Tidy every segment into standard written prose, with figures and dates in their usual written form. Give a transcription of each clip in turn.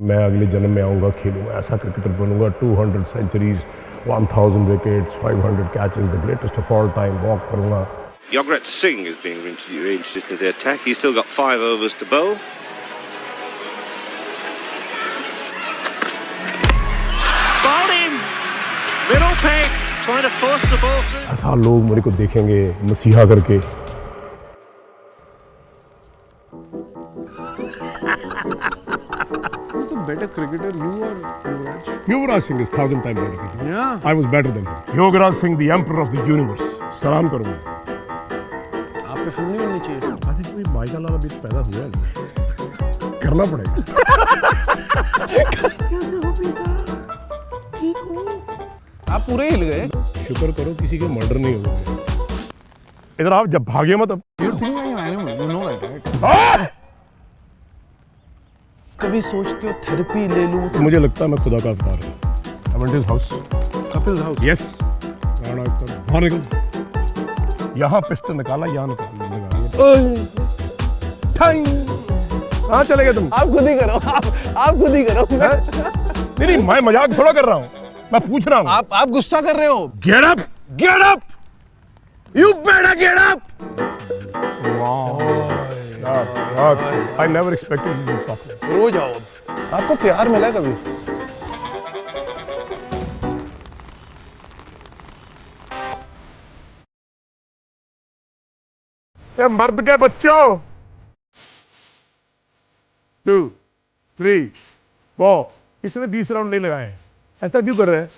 मैं अगले जन्म में आऊँगा, खेलूँगा, ऐसा क्रिकेटर बनूँगा, 200 centuries, 1000 wickets, 500 catches, the greatest of all time, walk करूँगा। Yograt Singh is being reintroduced to the attack. He's still got 5 overs to bowl. Bowled him! Middle peg, trying to force the ball through. ऐसा लोग मेरे को देखेंगे मसीहा करके। Who's a better cricketer, you or Yuvraj? Yuvraj Singh is 1000 times better cricketer. Yeah. I was better than him. Yuvraj Singh, the emperor of the universe. सलाम करूँगा। आप पे फिल्म नहीं बननी चाहिए। आज कोई माइकल लाला बीच पैदा हुआ है, करना पड़ेगा। कैसे हो बेटा? ठीक हो? आप पूरे हिल गए। शुक्र करो किसी के मर्डर नहीं हुए। इधर आप जब भागे मत अब। You're thinking like an animal, you know that, right? कभी सोचते हो थेरेपी ले लूं? तो मुझे लगता है मैं खुदा का अवतार हूँ। I went to his house. Kapil's house. Yes. बाहर निकल। यहाँ पिस्टल निकाला, यहाँ निकाला। कहाँ चले गए तुम? आप खुद ही करो। आप खुद ही करो। नहीं, मैं मजाक थोड़ा कर रहा हूँ। मैं पूछ रहा हूँ। आप गुस्सा कर रहे हो। Get up! Get up! You better get up! Wow. I never expected you to talk. रोज आओ। आपको प्यार मिला कभी? ये मर्द के बच्चों 2, 3, 4 इसने 20 राउंड नहीं लगाए। ऐसा क्यों कर रहे हैं?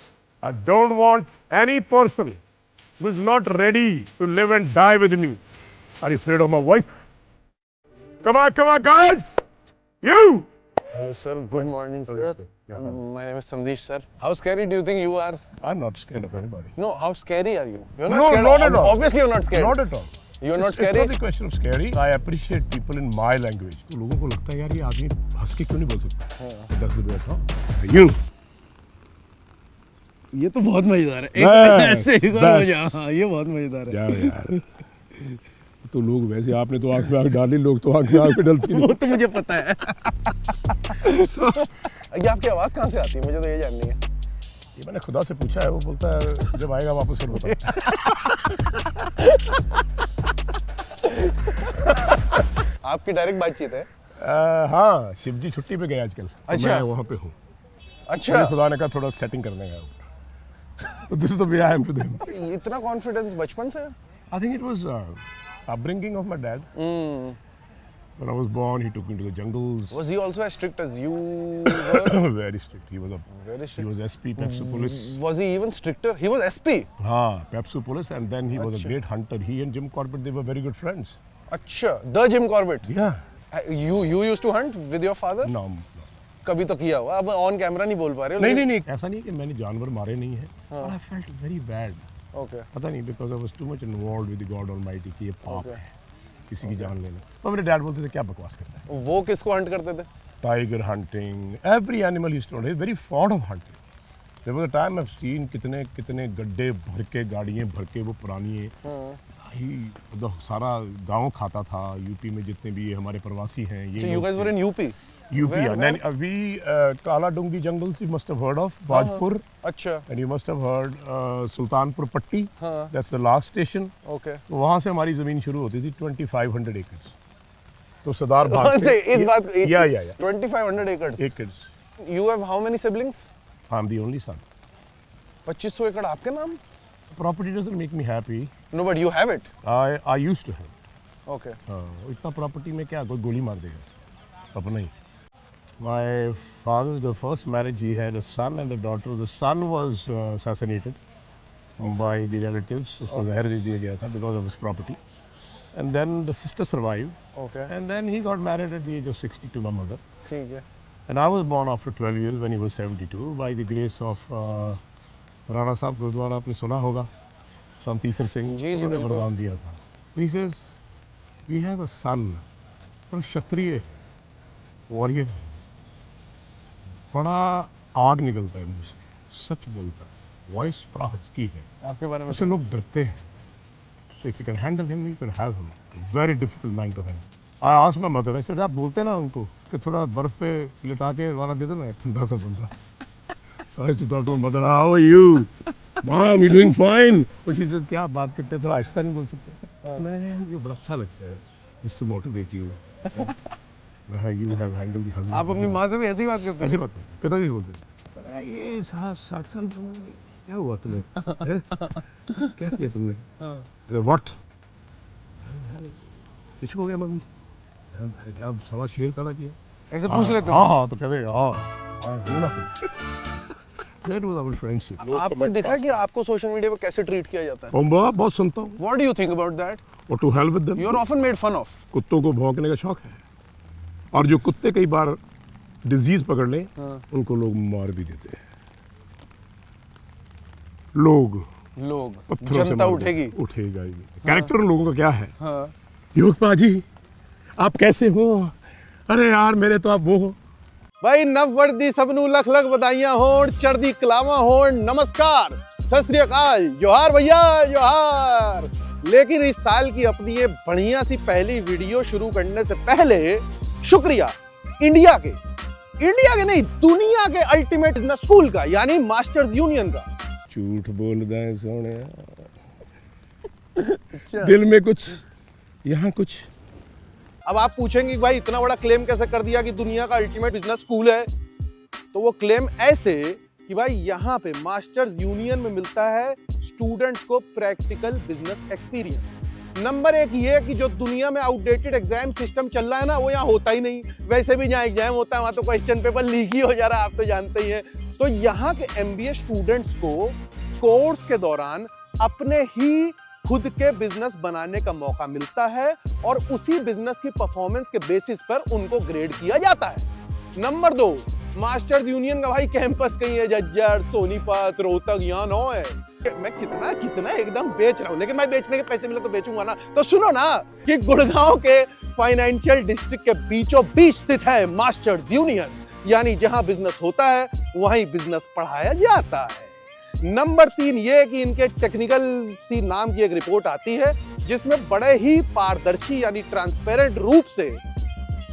I don't want any person who is not ready to live and die with me. Are you afraid of my wife? Come on, guys! You! Hello, sir. Good morning, sir. My name is Sandesh, sir. How scary do you think you are? I'm not scared of anybody. No, how scary are you? You're No, scared. not at all. Obviously, you're not scared. Not at all. You're not It's scary? not the question of scary. I appreciate people in my language. तो लोगों को लगता है यार ये आदमी हंस के क्यों नहीं बोल सकता? That's the way I talk. You. ये तो बहुत मजेदार है। बस, ऐसे एक और बस। मजा। हाँ, ये बहुत मजेदार है। यार तो लोग वैसे आपने तो आंख में आंख डाली, लोग तो आंख में आंख में डलती नहीं। वो तो मुझे पता है। ये आपकी आवाज कहाँ से आती है? मुझे तो ये जाननी है। ये मैंने खुदा से पूछा है, वो बोलता है जब आएगा वापस फिर बता। आपकी डायरेक्ट बातचीत है? हाँ, शिव जी छुट्टी पे गए आजकल। अच्छा। मैं वहाँ पे हूँ। अच्छा। खुदा ने कहा थोड़ा सेटिंग करने गया। This is the way I am to them. इतना कॉन्फिडेंस बचपन से? I think it was upbringing of my dad. When I was born, he took me to the jungles. Was he also as strict as you were? Very strict. He was Very he strict. was SP, Pepsu Police. Was he even stricter? He was SP. हाँ, Pepsu Police, and then he was a अच्छा। great hunter. He and Jim Corbett, they were very good friends. अच्छा, the Jim Corbett. Yeah. You used to hunt with your father? No. कभी तो किया हुआ। अब on camera नहीं बोल पा रहे हो? नहीं, ऐसा नहीं कि मैंने जानवर मारे नहीं हैं। But I felt very bad. Okay. पता नहीं, because I was too much involved with the God Almighty कि ये पाप Okay. है, किसी की जान लेना। तो मेरे डैड बोलते थे क्या बकवास करता है। वो किसको हंट करते थे? Tiger hunting, every animal he used to hunt. He's very fond of hunting. There was a time I've seen कितने गड्ढे भर के, गाड़ियाँ भर के, वो पुरानी है। मतलब सारा गांव खाता था। यूपी में जितने भी हमारे प्रवासी हैं ये। So you guys were in UP? UP, Where, and then we Kala Dungi jungles you must have heard of, Bajpur, अच्छा। and you must have heard Sultanpur Patti. हाँ। That's the last station. Okay. तो वहाँ से हमारी ज़मीन शुरू होती थी 2500 acres. तो सरदार कौन भाग से इस बात? Yeah. 2500 acres. Acres. You have how many siblings? I'm the only son. 2500 एकड़ आपके नाम? Property doesn't make me happy. No, but you have it. I used to have. Okay. इतना प्रॉपर्टी में क्या कोई गोली मार देगा अपना ही। My father, the first marriage, he had a son and a daughter. The son was assassinated by the relatives. उसको जहर दे दिया गया था because of his property. And then the sister survived. Okay. And then he got married at the age of 60 to my mother. ठीक है। And I was born after 12 years when he was 72 by the grace of Rana साहब गुरुद्वारा आपने सुना होगा, संतीसर सिंह जी, उन्होंने बिल्कुल। वरदान दिया था। He says, we have a son, और क्षत्रिय वॉरियर, बड़ा आग निकलता है मुझसे, सच बोलता है, वॉइस बड़ा हस्की है, आपके बारे में उससे लोग डरते हैं। So if you can handle him, you can have him. Very difficult man to handle. I asked my mother, I said, आप बोलते ना उनको कि थोड़ा बर्फ पे लिटा के वाला दे दो ना ठंडा सा बंदा. So I used to talk to my mother, how are you? Mom, you doing fine? और she said, क्या बात करते हैं, थोड़ा आहिस्ता नहीं बोल सकते? मैं ये बड़ा अच्छा लगता है, just to motivate you. You have handled the husband. आप अपनी माँ से भी ऐसी बात करते हैं? ऐसी बात नहीं, पिताजी बोलते हैं, ये 60 साल क्या हुआ तुम्हें? हैं? क्या किया तुमने? What? कुछ हो गया मम्मी? अब सवा शेर करा किया? ऐसे पूछ लेते हैं? हाँ तो कहे हाँ That was our friendship. आपने देखा कि आपको सोशल मीडिया पे कैसे ट्रीट किया जाता है? बहुत सुनता हूँ. What do you think about that? Or to hell with them. You are often made fun of. कुत्तों को भौंकने का शौक है और जो कुत्ते कई बार डिजीज पकड़ लें उनको लोग मार भी देते हैं. लोग पत्थरों से जनता मार उठेगी. उठेगा ही. कैरेक्टर उन लोगों का क्या है? हाँ. युवक पाजी आप कैसे हो? अरे यार मेरे तो आप वो हो. भाई नववर्दी सबनू लख लख बधाइयां होण चढ़दी कलावा होण नमस्कार सत श्री अकाल जोहार भैया जोहार. लेकिन इस साल की अपनी ये बढ़िया सी पहली वीडियो शुरू करने से पहले शुक्रिया इंडिया के नहीं दुनिया के अल्टीमेट बिजनेस स्कूल का यानी मास्टर्स यूनियन का. झूठ बोलदा है सोने. दिल में कुछ यहाँ कुछ. अब आप पूछेंगे कि भाई इतना बड़ा क्लेम कैसे कर दिया कि दुनिया का अल्टीमेट बिजनेस स्कूल है. तो वो क्लेम ऐसे कि भाई यहाँ पे मास्टर्स यूनियन में मिलता है स्टूडेंट्स को प्रैक्टिकल बिजनेस एक्सपीरियंस. नंबर एक ये कि जो दुनिया में आउटडेटेड एग्जाम सिस्टम चल रहा है ना वो यहाँ होता ही नहीं. वैसे भी जहाँ एग्जाम होता है वहाँ तो क्वेश्चन पेपर लीक ही हो जा रहा है, आप तो जानते ही हैं. तो यहाँ के MBA स्टूडेंट्स को कोर्स के दौरान अपने ही खुद के बिजनेस बनाने का मौका मिलता है और उसी बिजनेस की परफॉर्मेंस के बेसिस पर उनको ग्रेड किया जाता है. नंबर 2, मास्टर्स यूनियन का भाई कैंपस कहीं है झज्जर, सोनीपत, रोहतक, यहाँ 9 है. मैं कितना एकदम बेच रहा हूँ, लेकिन मैं बेचने के पैसे मिले तो बेचूंगा ना. तो सुनो ना कि गुड़गांव के फाइनेंशियल डिस्ट्रिक्ट के बीचों बीच स्थित है मास्टर्स यूनियन, यानी जहां बिजनेस होता है वहीं बिजनेस पढ़ाया जाता है. नंबर 3 ये कि इनके टेक्निकल सी नाम की एक रिपोर्ट आती है जिसमें बड़े ही पारदर्शी यानी ट्रांसपेरेंट रूप से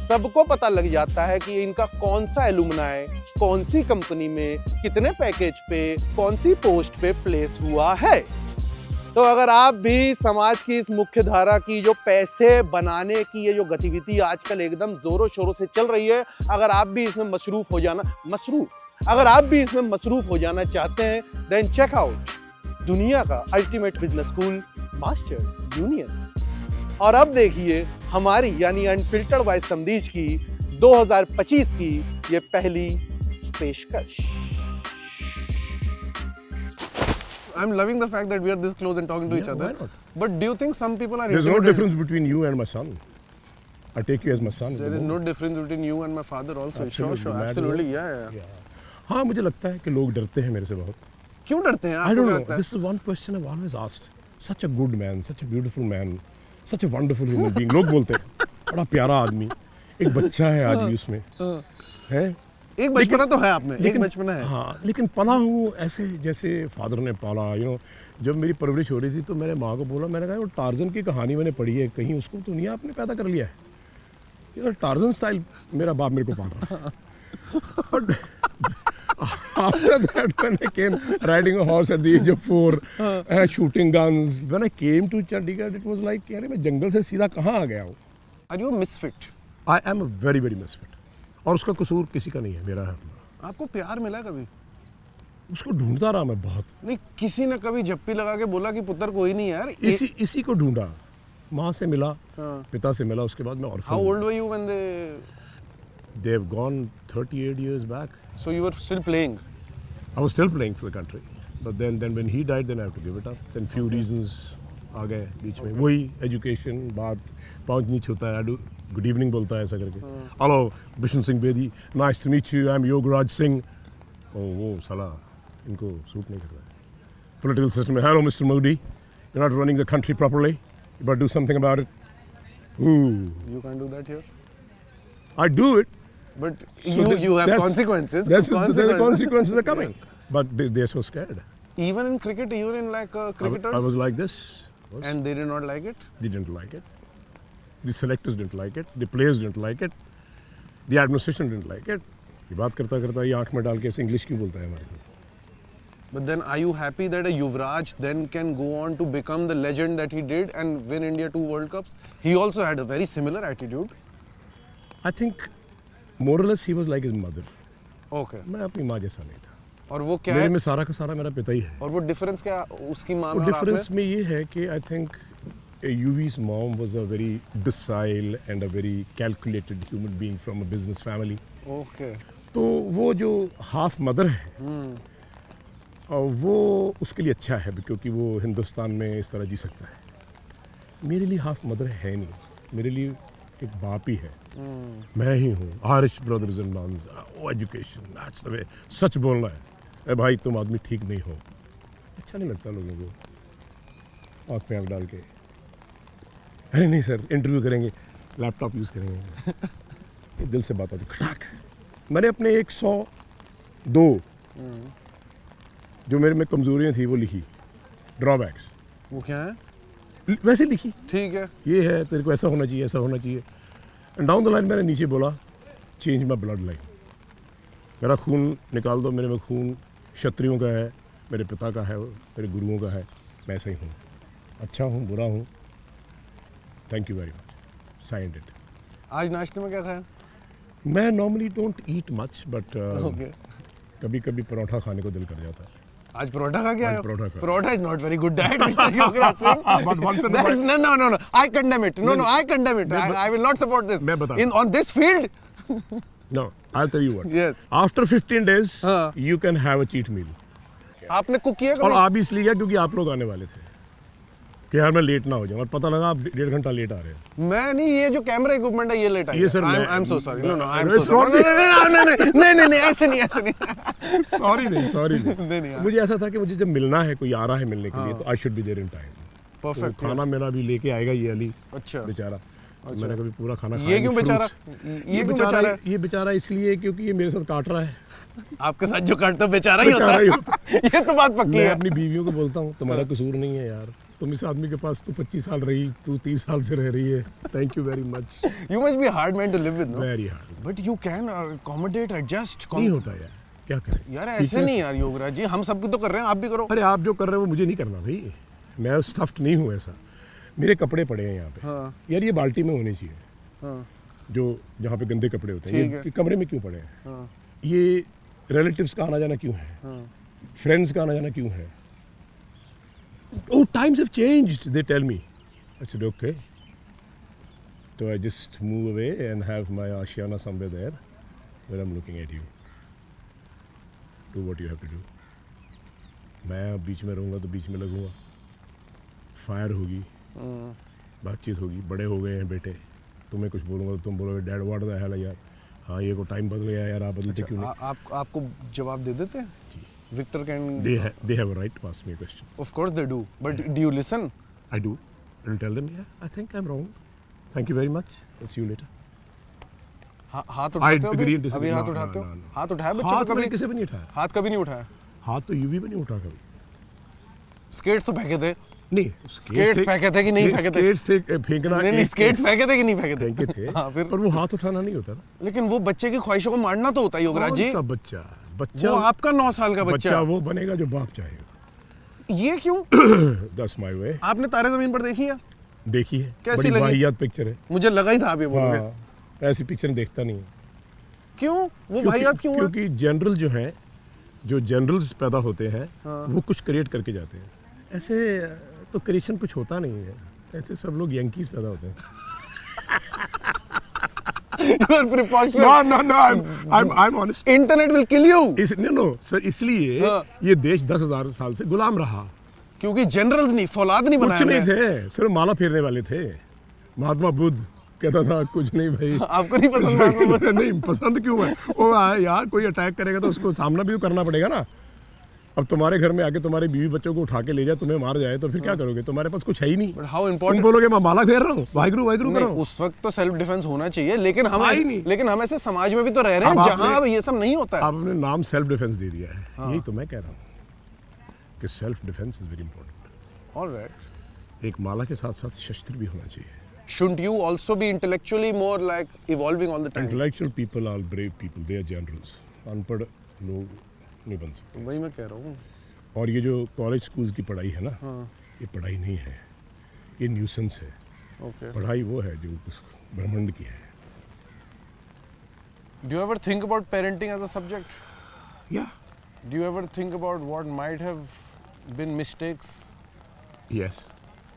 सबको पता लग जाता है कि इनका कौन सा एलुमनाई कौन सी कंपनी में कितने पैकेज पे कौन सी पोस्ट पे प्लेस हुआ है. तो अगर आप भी समाज की इस मुख्य धारा की जो पैसे बनाने की ये जो गतिविधि आजकल एकदम जोरों शोरों से चल रही है, अगर आप भी इसमें मसरूफ हो जाना चाहते हैं देन चेक आउट दुनिया का ultimate business school masters union. और अब देखिए हमारी यानी अनफिल्टर्ड बाय समदीश की 2025 की ये पहली पेशकश. I'm loving the fact that we are this close and talking to each other. Why not? But do you think some people are There's no intimidated? difference between you and my son. I take you as my son. There is no difference between you and my father also. Absolutely, Sure, mad absolutely, world. yeah. हाँ मुझे लगता है कि लोग डरते हैं मेरे से बहुत. क्यों डरते हैं? I आपको don't क्या know. लगता है? This is one question I've always asked. Such a good man, such a beautiful man, such a wonderful human being. लोग बोलते हैं बड़ा प्यारा आदमी. एक बच्चा है आज भी उसमें. है? एक बचपना तो है आप में, एक बचपना है. हाँ लेकिन पला हूँ ऐसे जैसे फादर ने पाला. जब मेरी परवरिश हो रही थी तो मैंने माँ को बोला, मैंने कहा वो टार्जन की कहानी मैंने पढ़ी है, कहीं उसको तो नहीं आपने पैदा कर लिया है. टार्जन स्टाइल मेरा बाप मेरे को पाल रहा है. After that, when I came riding a horse at the age of 4, shooting guns. When I came to Chandigarh, it was like, यार मैं जंगल से सीधा कहाँ आ गया हूँ. Are you a misfit? I am a very very misfit. और उसका कसूर किसी का नहीं है, मेरा है. आपको प्यार मिला कभी? उसको ढूंढता रहा मैं बहुत. नहीं, किसी ने कभी जप्पी लगा के बोला कि पुत्र कोई नहीं यार. इसी को ढूंढा. माँ से मिला, पिता से मिला, उसके बाद मैं orphan. How old were you when They've gone 38 years back. So you were still playing? I was still playing for the country. But then when he died, then I have to give it up. Then few reasons आ गए बीच में. वही education बात पाँच नहीं छूता है. Good evening बोलता है ऐसा करके. Hello, Bishan Singh Bedi. Nice to meet you. I'm Yogaraj Singh. Oh, वो साला इनको सूट नहीं करता है. Political system. Hello, Mr. Modi. You're not running the country properly. You better do something about it. Ooh. You can't do that here. I do it. But So you have that's- consequences. The consequences are coming. But they're so scared. Even in cricket, even in like cricketers. I was like this. And they did not like it. They didn't like it. The selectors didn't like it, the players didn't like it, the administration didn't like it. ये बात करता करता ये आंख में डाल के ऐसे इंग्लिश क्यों बोलता है हमारे साथ? But then are you happy that a Yuvraj then can go on to become the legend that he did and win India 2 World Cups? He also had a very similar attitude. I think more or less he was like his mother. Okay. मैं अपनी माँ जैसा नहीं था। और वो क्या मेरे है? में सारा का सारा मेरा पिता ही है। और वो डिफरेंस क्या उसकी माँ तो में और आप डिफरेंस में? में ये है कि I think UV's mom was a very docile and a very calculated human being from a business family. Okay. तो वो जो हाफ मदर है और वो उसके लिए अच्छा है क्योंकि वो हिंदुस्तान में इस तरह जी सकता है। मेरे लिए हाफ मदर है नहीं, मेरे लिए एक बाप ही है। मैं ही हूँ आरिश ब्रदर्स एंड नॉन्स, एजुकेशन दैट्स द वे। सच बोलना है, अरे भाई तुम आदमी ठीक नहीं हो, अच्छा नहीं लगता लोगों को आँख में आँख डाल के। अरे नहीं सर, इंटरव्यू करेंगे, लैपटॉप यूज़ करेंगे, ये दिल से बात आती खटाक। मैंने अपने 102 जो मेरे में कमज़ोरियाँ थी वो लिखी, ड्रॉबैक्स वो क्या है? वैसे लिखी, ठीक है। ये है तेरे को ऐसा होना चाहिए, ऐसा होना चाहिए। एंड डाउन द लाइन मैंने नीचे बोला चेंज माई ब्लड लाइन, मेरा खून निकाल दो, मेरे में खून क्षत्रियों का है, मेरे पिता का है, मेरे गुरुओं का है, मैं ऐसा ही हूँ, अच्छा हूँ बुरा हूँ, thank you very much, signed it. आज नाश्ते में क्या खाया? मैं normally don't eat much but okay. कभी कभी परोठा खाने को दिल कर जाता है। आज परोठा खा के आए हो? परोठा खा। Paratha is not very good diet, Mr. Yogaraj Singh. But once in a That's while- no. I condemn it. No, I condemn it. I will not support this. मैं बताता On this field, No, I'll tell you what. Yes. After 15 days, हाँ। you can have a cheat meal. आपने cook किया और कभी? आप भी इसलिए गया क्योंकि आप लोग आने वाले थे कि यार मैं लेट ना हो जाऊं, और पता लगा आप 1.5 घंटा लेट आ रहे हैं। मैं नहीं, ये जो कैमरा इक्विपमेंट है ये लेट आया। ये सर मैं- I am so sorry. No I am It's so not- sorry. नहीं ऐसे नहीं। सॉरी नहीं नहीं, हाँ। मुझे ऐसा था कि मुझे जब मिलना है, कोई आ रहा है मिलने के लिए, तो I should be there in time. Perfect. खाना मेरा भी लेके आएगा ये अली अच्छा। बेचारा, मैंने कभी पूरा खाना खाया ये क्यों नहीं, बेचारा? fruits। ये क्यों बेचारा है? ये बेचारा इसलिए क्योंकि ये मेरे साथ काट रहा है। आपके साथ जो काटता बेचारा ही होता बेचारा ही है। ये तो बात पक्की मैं है। अपनी बीवियों को बोलता हूँ तुम्हारा कसूर नहीं है यार, तुम इस आदमी के पास, तू 25 साल रही, तू 30 साल से रह रही है, thank you very much. You must be a hard man to live with, no? Very hard. But you can accommodate, adjust. नहीं होता यार, क्या करें यार ऐसे नहीं यार योगराज जी, हम सब तो कर रहे हैं, आप भी करो। अरे आप जो कर रहे हो वो मुझे नहीं करना भाई, मैं स्टफ्ड नहीं हूँ ऐसा। मेरे कपड़े पड़े हैं यहाँ पे, हाँ। यार ये बाल्टी में होने चाहिए, हाँ। जो जहाँ पे गंदे कपड़े होते हैं, ठीक है। ये कमरे में क्यों पड़े हैं? हाँ। ये रिलेटिव्स का आना जाना क्यों है? हाँ। फ्रेंड्स का आना जाना क्यों है? Oh, times have changed, they tell me. I said, okay. So I just move away and have my ashiana somewhere there where I'm looking at you. Do what you have to do. मैं अब बीच में रहूँगा तो बीच में लगूँगा, fire होगी, बातचीत होगी, बड़े हो गए हैं बेटे, तुम्हें कुछ बोलूँगा तो तुम बोलोगे डैड व्हाट द हेल यार, हाँ ये को टाइम बदल गया यार, आप बदलते क्यों नहीं? आपको जवाब दे देते हैं? Victor can. They have a right to ask me a question. Of course they do. But do you listen? I do. I'll tell them, yeah, I think I'm wrong. Thank you very much. I'll see you later. हाथ उठाते हो agree अभी? and disagree. अभी हाथ No, उठाते हो? no, no. हाथ उठाया बच्चों हाथ ने मैंने कभी? किसी भी नहीं उठाया, हाथ कभी नहीं उठाया? हाथ तो यूवी भी नहीं उठा कभी। स्केट्स तो फेंके थे? नहीं, स्केट्स फेंके थे कि नहीं फेंके थे? स्केट्स थे फेंकना। नहीं स्केट्स फेंके थे कि नहीं फेंके फेंके थे? थे, हाँ फिर? पर वो हाथ उठाना नहीं होता ना। लेकिन वो बच्चे की ख्वाहिशों को मारना तो होता है योगराज जी। कौन सा बच्चा वो आपका 9 साल का बच्चा। वो बनेगा जो बाप चाहेगा। ये क्यों? That's my way. आपने तारे जमीन पर देखी है? देखी है, कैसी बड़ी लगी? वाहियात पिक्चर है। मुझे लगा ही था आप ये बोलोगे। हाँ, ऐसी पिक्चर देखता नहीं है। क्यों? वो वाहियात क्यों है? क्योंकि जनरल जो हैं, जो जनरल्स पैदा होते हैं, हाँ। वो कुछ क्रिएट करके जाते हैं। ऐसे तो क्रिएशन कुछ होता नहीं है, ऐसे सब लोग यंकीज पैदा होते हैं। You are preposterous. No, I'm honest. Internet will kill you. No, sir इसलिए हाँ। ये देश 10,000 साल से गुलाम रहा। क्योंकि जनरल्स नहीं, फौलाद नहीं कुछ बनाया नहीं हमने। थे, सिर्फ माला फेरने वाले थे। महात्मा बुद्ध कहता था कुछ नहीं भाई। आपको नहीं पसंद महात्मा बुद्ध? नहीं पसंद क्यों है? वो यार कोई अटैक करेगा तो उसको सामना भी तो करना पड़ेगा ना। अब तुम्हारे घर में आके तुम्हारे बीवी बच्चों को उठा के ले जाए, तुम्हें मार जाए, तो फिर क्या करोगे? तुम्हारे पास कुछ है ही नहीं। But how तुम important? बोलोगे मैं माला फेर रहा हूँ, वाहिगुरु वाहिगुरु कर नहीं, रहा हूँ। उस वक्त तो सेल्फ डिफेंस होना चाहिए, लेकिन हम ऐसे समाज में भी तो रह रहे अब हैं आपने- जहाँ अब ये सब नहीं होता है। आपने नाम सेल्फ डिफेंस दे दिया है, यही तो मैं कह रहा हूँ कि self defence is very important. All right. एक माला के साथ साथ शस्त्र भी होना चाहिए। shouldn't you also be intellectually more like evolving all the time? Intellectual people are brave people. They are generals. अनपढ़ लोग नहीं बन सकते. वही मैं कह रहा हूँ. और ये जो कॉलेज स्कूल्स की पढ़ाई है ना, ये पढ़ाई नहीं है, ये न्यूसेंस है. Okay. पढ़ाई वो है जो उस ब्रह्मांड की है. Do you ever think about parenting as a subject? Yeah. Do you ever think about what might have been mistakes Yes.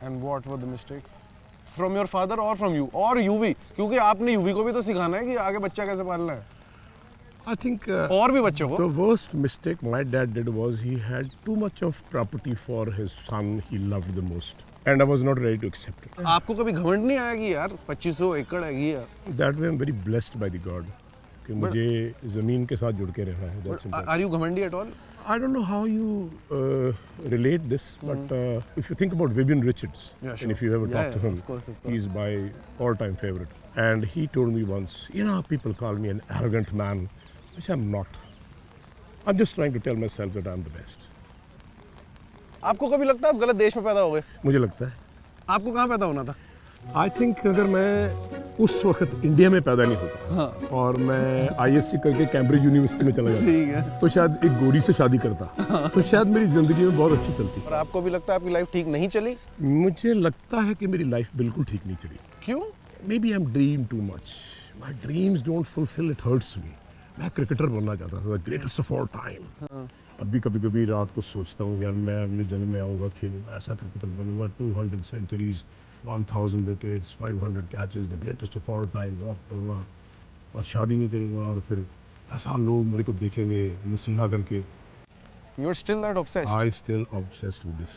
and what were the mistakes from your father or from you or you भी, क्योंकि आपने UV को भी तो सिखाना है कि आगे बच्चा कैसे पालना है. I think और भी बच्चों को. the worst mistake my dad did was he had too much of property for his son he loved the most. And I was not ready to accept it. आपको कभी घमंड नहीं आया कि यार 2500 एकड़ है यार? That way I'm very blessed by the God कि मुझे ज़मीन के साथ जुड़ के रहना है. That's important. Are you घमंडी at all? I don't know how you relate this, but if you think about Vivian Richards, Yeah, and sure. if you ever talk to him, of course. he's my all-time favorite. And he told me once, you know, people call me an arrogant man, which I'm not. I'm just trying to tell myself that I'm the best. आपको कभी लगता है आप गलत देश में पैदा हो गए? मुझे लगता है. आपको कहाँ पैदा होना था? I think अगर मैं उस वक्त इंडिया में पैदा नहीं होता और मैं ISC करके कैम्ब्रिज यूनिवर्सिटी में चला जाता ठीक है. तो शायद एक गोरी से शादी करता तो शायद मेरी ज़िंदगी में बहुत अच्छी चलती. और आपको भी लगता है आपकी लाइफ ठीक नहीं चली? मुझे लगता है कि मेरी लाइफ बिल्कुल ठीक नहीं चली. क्यों? Maybe I'm dream too much. My dreams don't fulfill. It hurts me. मैं क्रिकेटर बनना चाहता था, the greatest of all time. अभी कभी रात को सोचता हूँ यार मैं अगले जन्म में आऊँगा खेलूँगा ऐसा क्रिकेटर बनूँगा. 200 centuries, 1000 wickets, 500 catches, the greatest of all time. करूँगा और शादी नहीं करूँगा और फिर ऐसा लोग मेरे को देखेंगे नसीहा करके. You're still that obsessed? I still obsessed with this.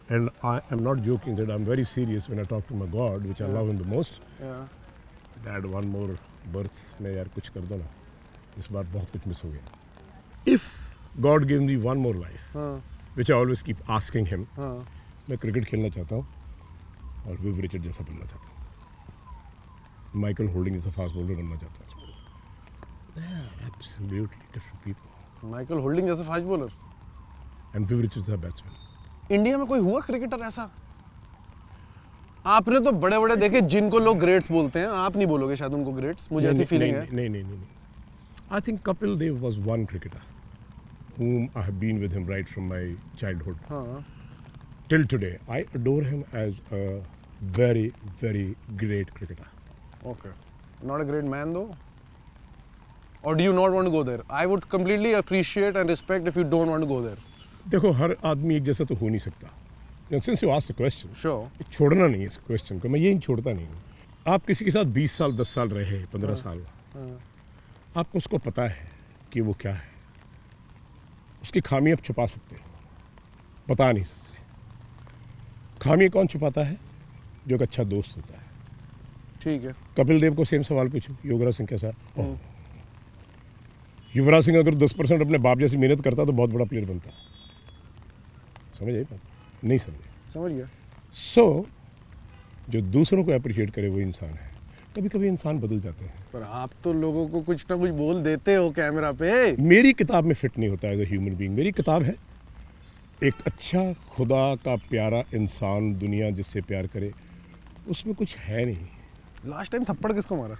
And I am not joking that I'm very serious when I talk to my God, which I love him the most. Yeah. Dad, one more birth में यार कुछ कर दो ना. इस बार बहुत कुछ miss हो गया. If God gave me one more life, which I always keep asking him, मैं क्रिकेट खेलना चाहता हूँ और विव रिचर्ड जैसा बनना चाहता हूँ. माइकल होल्डिंग जैसा फास्ट बॉलर बनना चाहता हूँ. They are absolutely different people. Michael Holding जैसे fast bowler. And Viv Richard is a batsman. India में कोई हुआ क्रिकेटर ऐसा? आपने तो बड़े बड़े देखे जिनको लोग ग्रेट्स बोलते हैं. आप नहीं बोलोगे शायद उनको ग्रेट्स. मुझे ऐसी फीलिंग है. नहीं. I think Kapil Dev was one cricketer whom I have been with him right from my childhood till today. I adore him as a very, very great cricketer. Okay. Not a great man though? Or do you not want to go there? I would completely appreciate and respect if you don't want to go there. देखो हर आदमी एक जैसा तो हो नहीं सकता. Since you asked the question, Sure. छोड़ना नहीं है इस क्वेश्चन को. मैं यही छोड़ता नहीं हूँ. आप किसी के साथ 20 साल 10 साल रहे 15 साल, आपको उसको पता है कि वो क्या है. उसकी खामी आप छुपा सकते हो, बता नहीं सकते. खामी कौन छुपाता है? जो एक अच्छा दोस्त होता है. ठीक है. कपिल देव को सेम सवाल पूछो, युवराज सिंह कैसा? युवराज सिंह अगर 10% अपने बाप जैसी मेहनत करता तो बहुत बड़ा प्लेयर बनता. समझ आई बात? नहीं समझे. समझ गया. सो जो दूसरों को अप्रिशिएट करे वो इंसान है. कभी कभी इंसान बदल जाते हैं. पर आप तो लोगों को कुछ ना कुछ बोल देते हो कैमरा पे. मेरी किताब में फिट नहीं होता एज ए ह्यूमन बीइंग. मेरी किताब है एक अच्छा खुदा का प्यारा इंसान दुनिया जिससे प्यार करे. उसमें कुछ है नहीं. लास्ट टाइम थप्पड़ किसको मारा?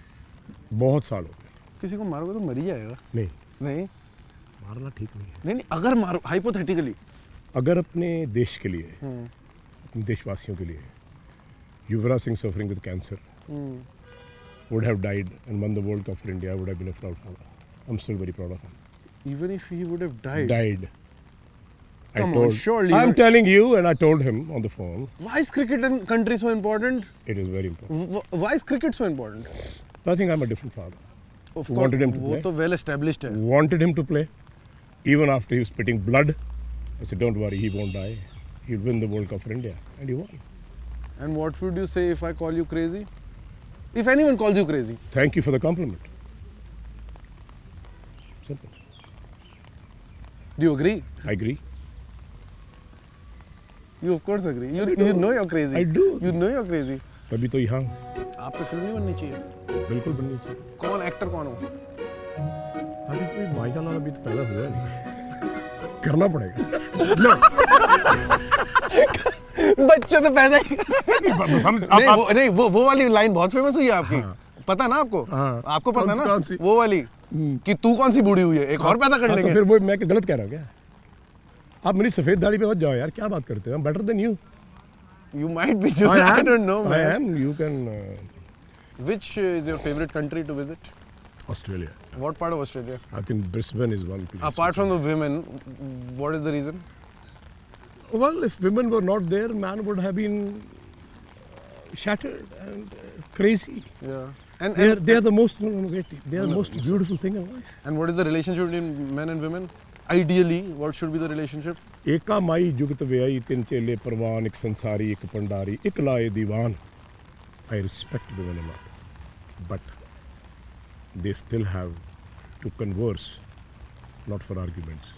बहुत साल हो गए. किसी को मारोगे तो मर ही जाएगा. नहीं मारना ठीक नहीं है. नहीं अगर मारो हाइपोथेटिकली. अगर अपने देश के लिए, अपने देशवासियों के लिए, Yuvraj Singh suffering with cancer would have died and won the World Cup for India, I would have been a proud father. I'm still very proud of him. Even if he would have died. Died. Come on, surely. I'm telling you, and I told him on the phone. Why is cricket in country so important? It is very important. Why is cricket so important? I think I'm a different father. Of course, wanted him to वो play. तो well established है. Wanted him to play. Even after he was spitting blood, I said, don't worry, he won't die. He'll win the World Cup for India. And he won. And what would you say if I call you crazy? If anyone calls you crazy? Thank you for the compliment. Simple. Do you agree? I agree. You of course agree. You know you're crazy. I do. You know you're crazy. तभी तो यहाँ आप पे film नहीं बननी चाहिए. बिल्कुल बननी चाहिए. कौन एक्टर कौन हो? अरे कोई माइकल वाला भी तो पैदा हुआ नहीं. करना पड़ेगा. बच्चे तो पैदा ही नहीं, आप वो नहीं वो वाली लाइन बहुत फेमस हुई है आपकी। पता ना आपको? हाँ। आपको पता ना कौन सी? वो वाली कि तू कौन सी बूढ़ी हुई है, एक और पैदा कर तो लेंगे। फिर वो मैं गलत कह रहा हूँ क्या? आप मेरी सफेद दाढ़ी पे मत जाओ यार, क्या बात करते हो? I'm better than you. You might be, I don't know, I man. am. You can. Which is your favorite country to visit? Australia. What part of Australia? I think Brisbane is one place. Apart from the women, what is the reason? Well, if women were not there, man would have been shattered and crazy. Yeah. They are the most they are the most beautiful thing in life. And what is the relationship between men and women? Ideally, what should be the relationship? ਏਕਾ ਮਾਈ ਜੁਗਤ ਵਿਆਹੀ ਤਿੰਨ ਚੇਲੇ ਪ੍ਰਵਾਨ ਇੱਕ ਸੰਸਾਰੀ ਇੱਕ ਪੰਡਾਰੀ ਇੱਕ ਲਾਏ ਦੀਵਾਨ. I respect women a lot, but they still have to converse, not for arguments.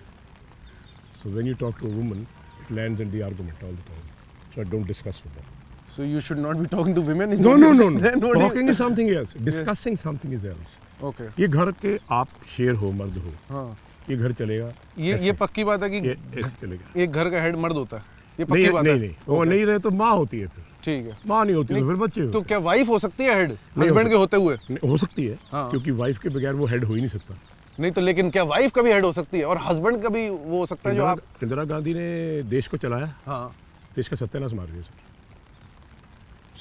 So when you talk to a woman, it lands in the argument all the time. So I don't discuss with them. So you should not be talking to women? Is No, what no, you no, said? no. Then what do you- Talking is something else. Discussing something is else. Okay. ये घर के आप शेर हो मर्द हो, हाँ, ये घर चलेगा ये पक्की बात है कि ये ऐसे चलेगा. एक घर का हेड मर्द होता है, ये पक्की नहीं बात नहीं है। नहीं वो नहीं रहे तो माँ होती है फिर. ठीक है। माँ नहीं होती तो नहीं, फिर बच्चे तो क्या वाइफ हो सकती है हेड हो हस्बैंड के होते हुए? हो सकती है हाँ। क्योंकि वाइफ के बगैर वो हेड हो ही नहीं सकता. नहीं तो लेकिन क्या वाइफ का भी हेड हो सकती है और हस्बैंड का भी वो हो सकता है जो आप? इंदिरा गांधी ने देश को चलाया, हाँ, देश का सत्यानाश मार दिया सर.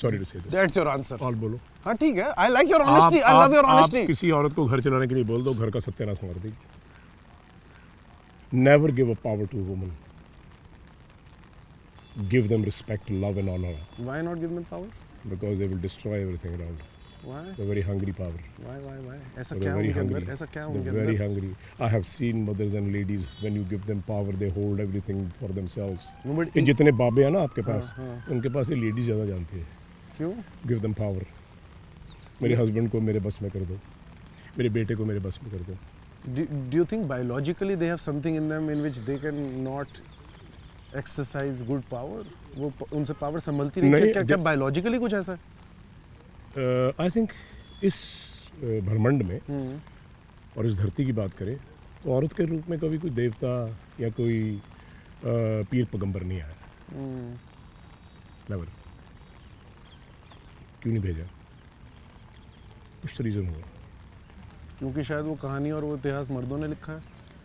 सॉरी टू से दिस. That's your answer. और बोलो. हाँ ठीक है, I like your honesty, I love your आप ऑनेस्टी। किसी औरत को घर चलाने के लिए बोल दो, घर का सत्यानाश मार देगी. Never give a power to woman. Give them respect, love and honor Why not give them power? because they will destroy everything around. Why? They're very hungry power. Why? ऐसा They're क्या very उनके अंदर? hungry. ऐसा क्या They're उनके very अंदर? hungry. I have seen mothers and ladies when you give them power, they hold everything for themselves. No, but ये जितने बाबे हैं ना आपके पास, हाँ. उनके पास ये लेडीज ज़्यादा जानती है. क्यों? Give them power. मेरे हस्बैंड को मेरे बस में कर दो, मेरे बेटे को मेरे बस में कर दो. Do you think biologically they have something in them in which they can not exercise good power? वो उनसे पावर संभलती नहीं? नहीं, क्या बायोलॉजिकली कुछ ऐसा है? आई थिंक इस ब्रह्मांड में और इस धरती की बात करें तो औरत के रूप में कभी कोई देवता या कोई पीर पैगंबर नहीं आया. नेवर. क्यों नहीं भेजा? कुछ तो रीज़न होगा. क्योंकि शायद वो कहानी और वो इतिहास मर्दों ने लिखा है।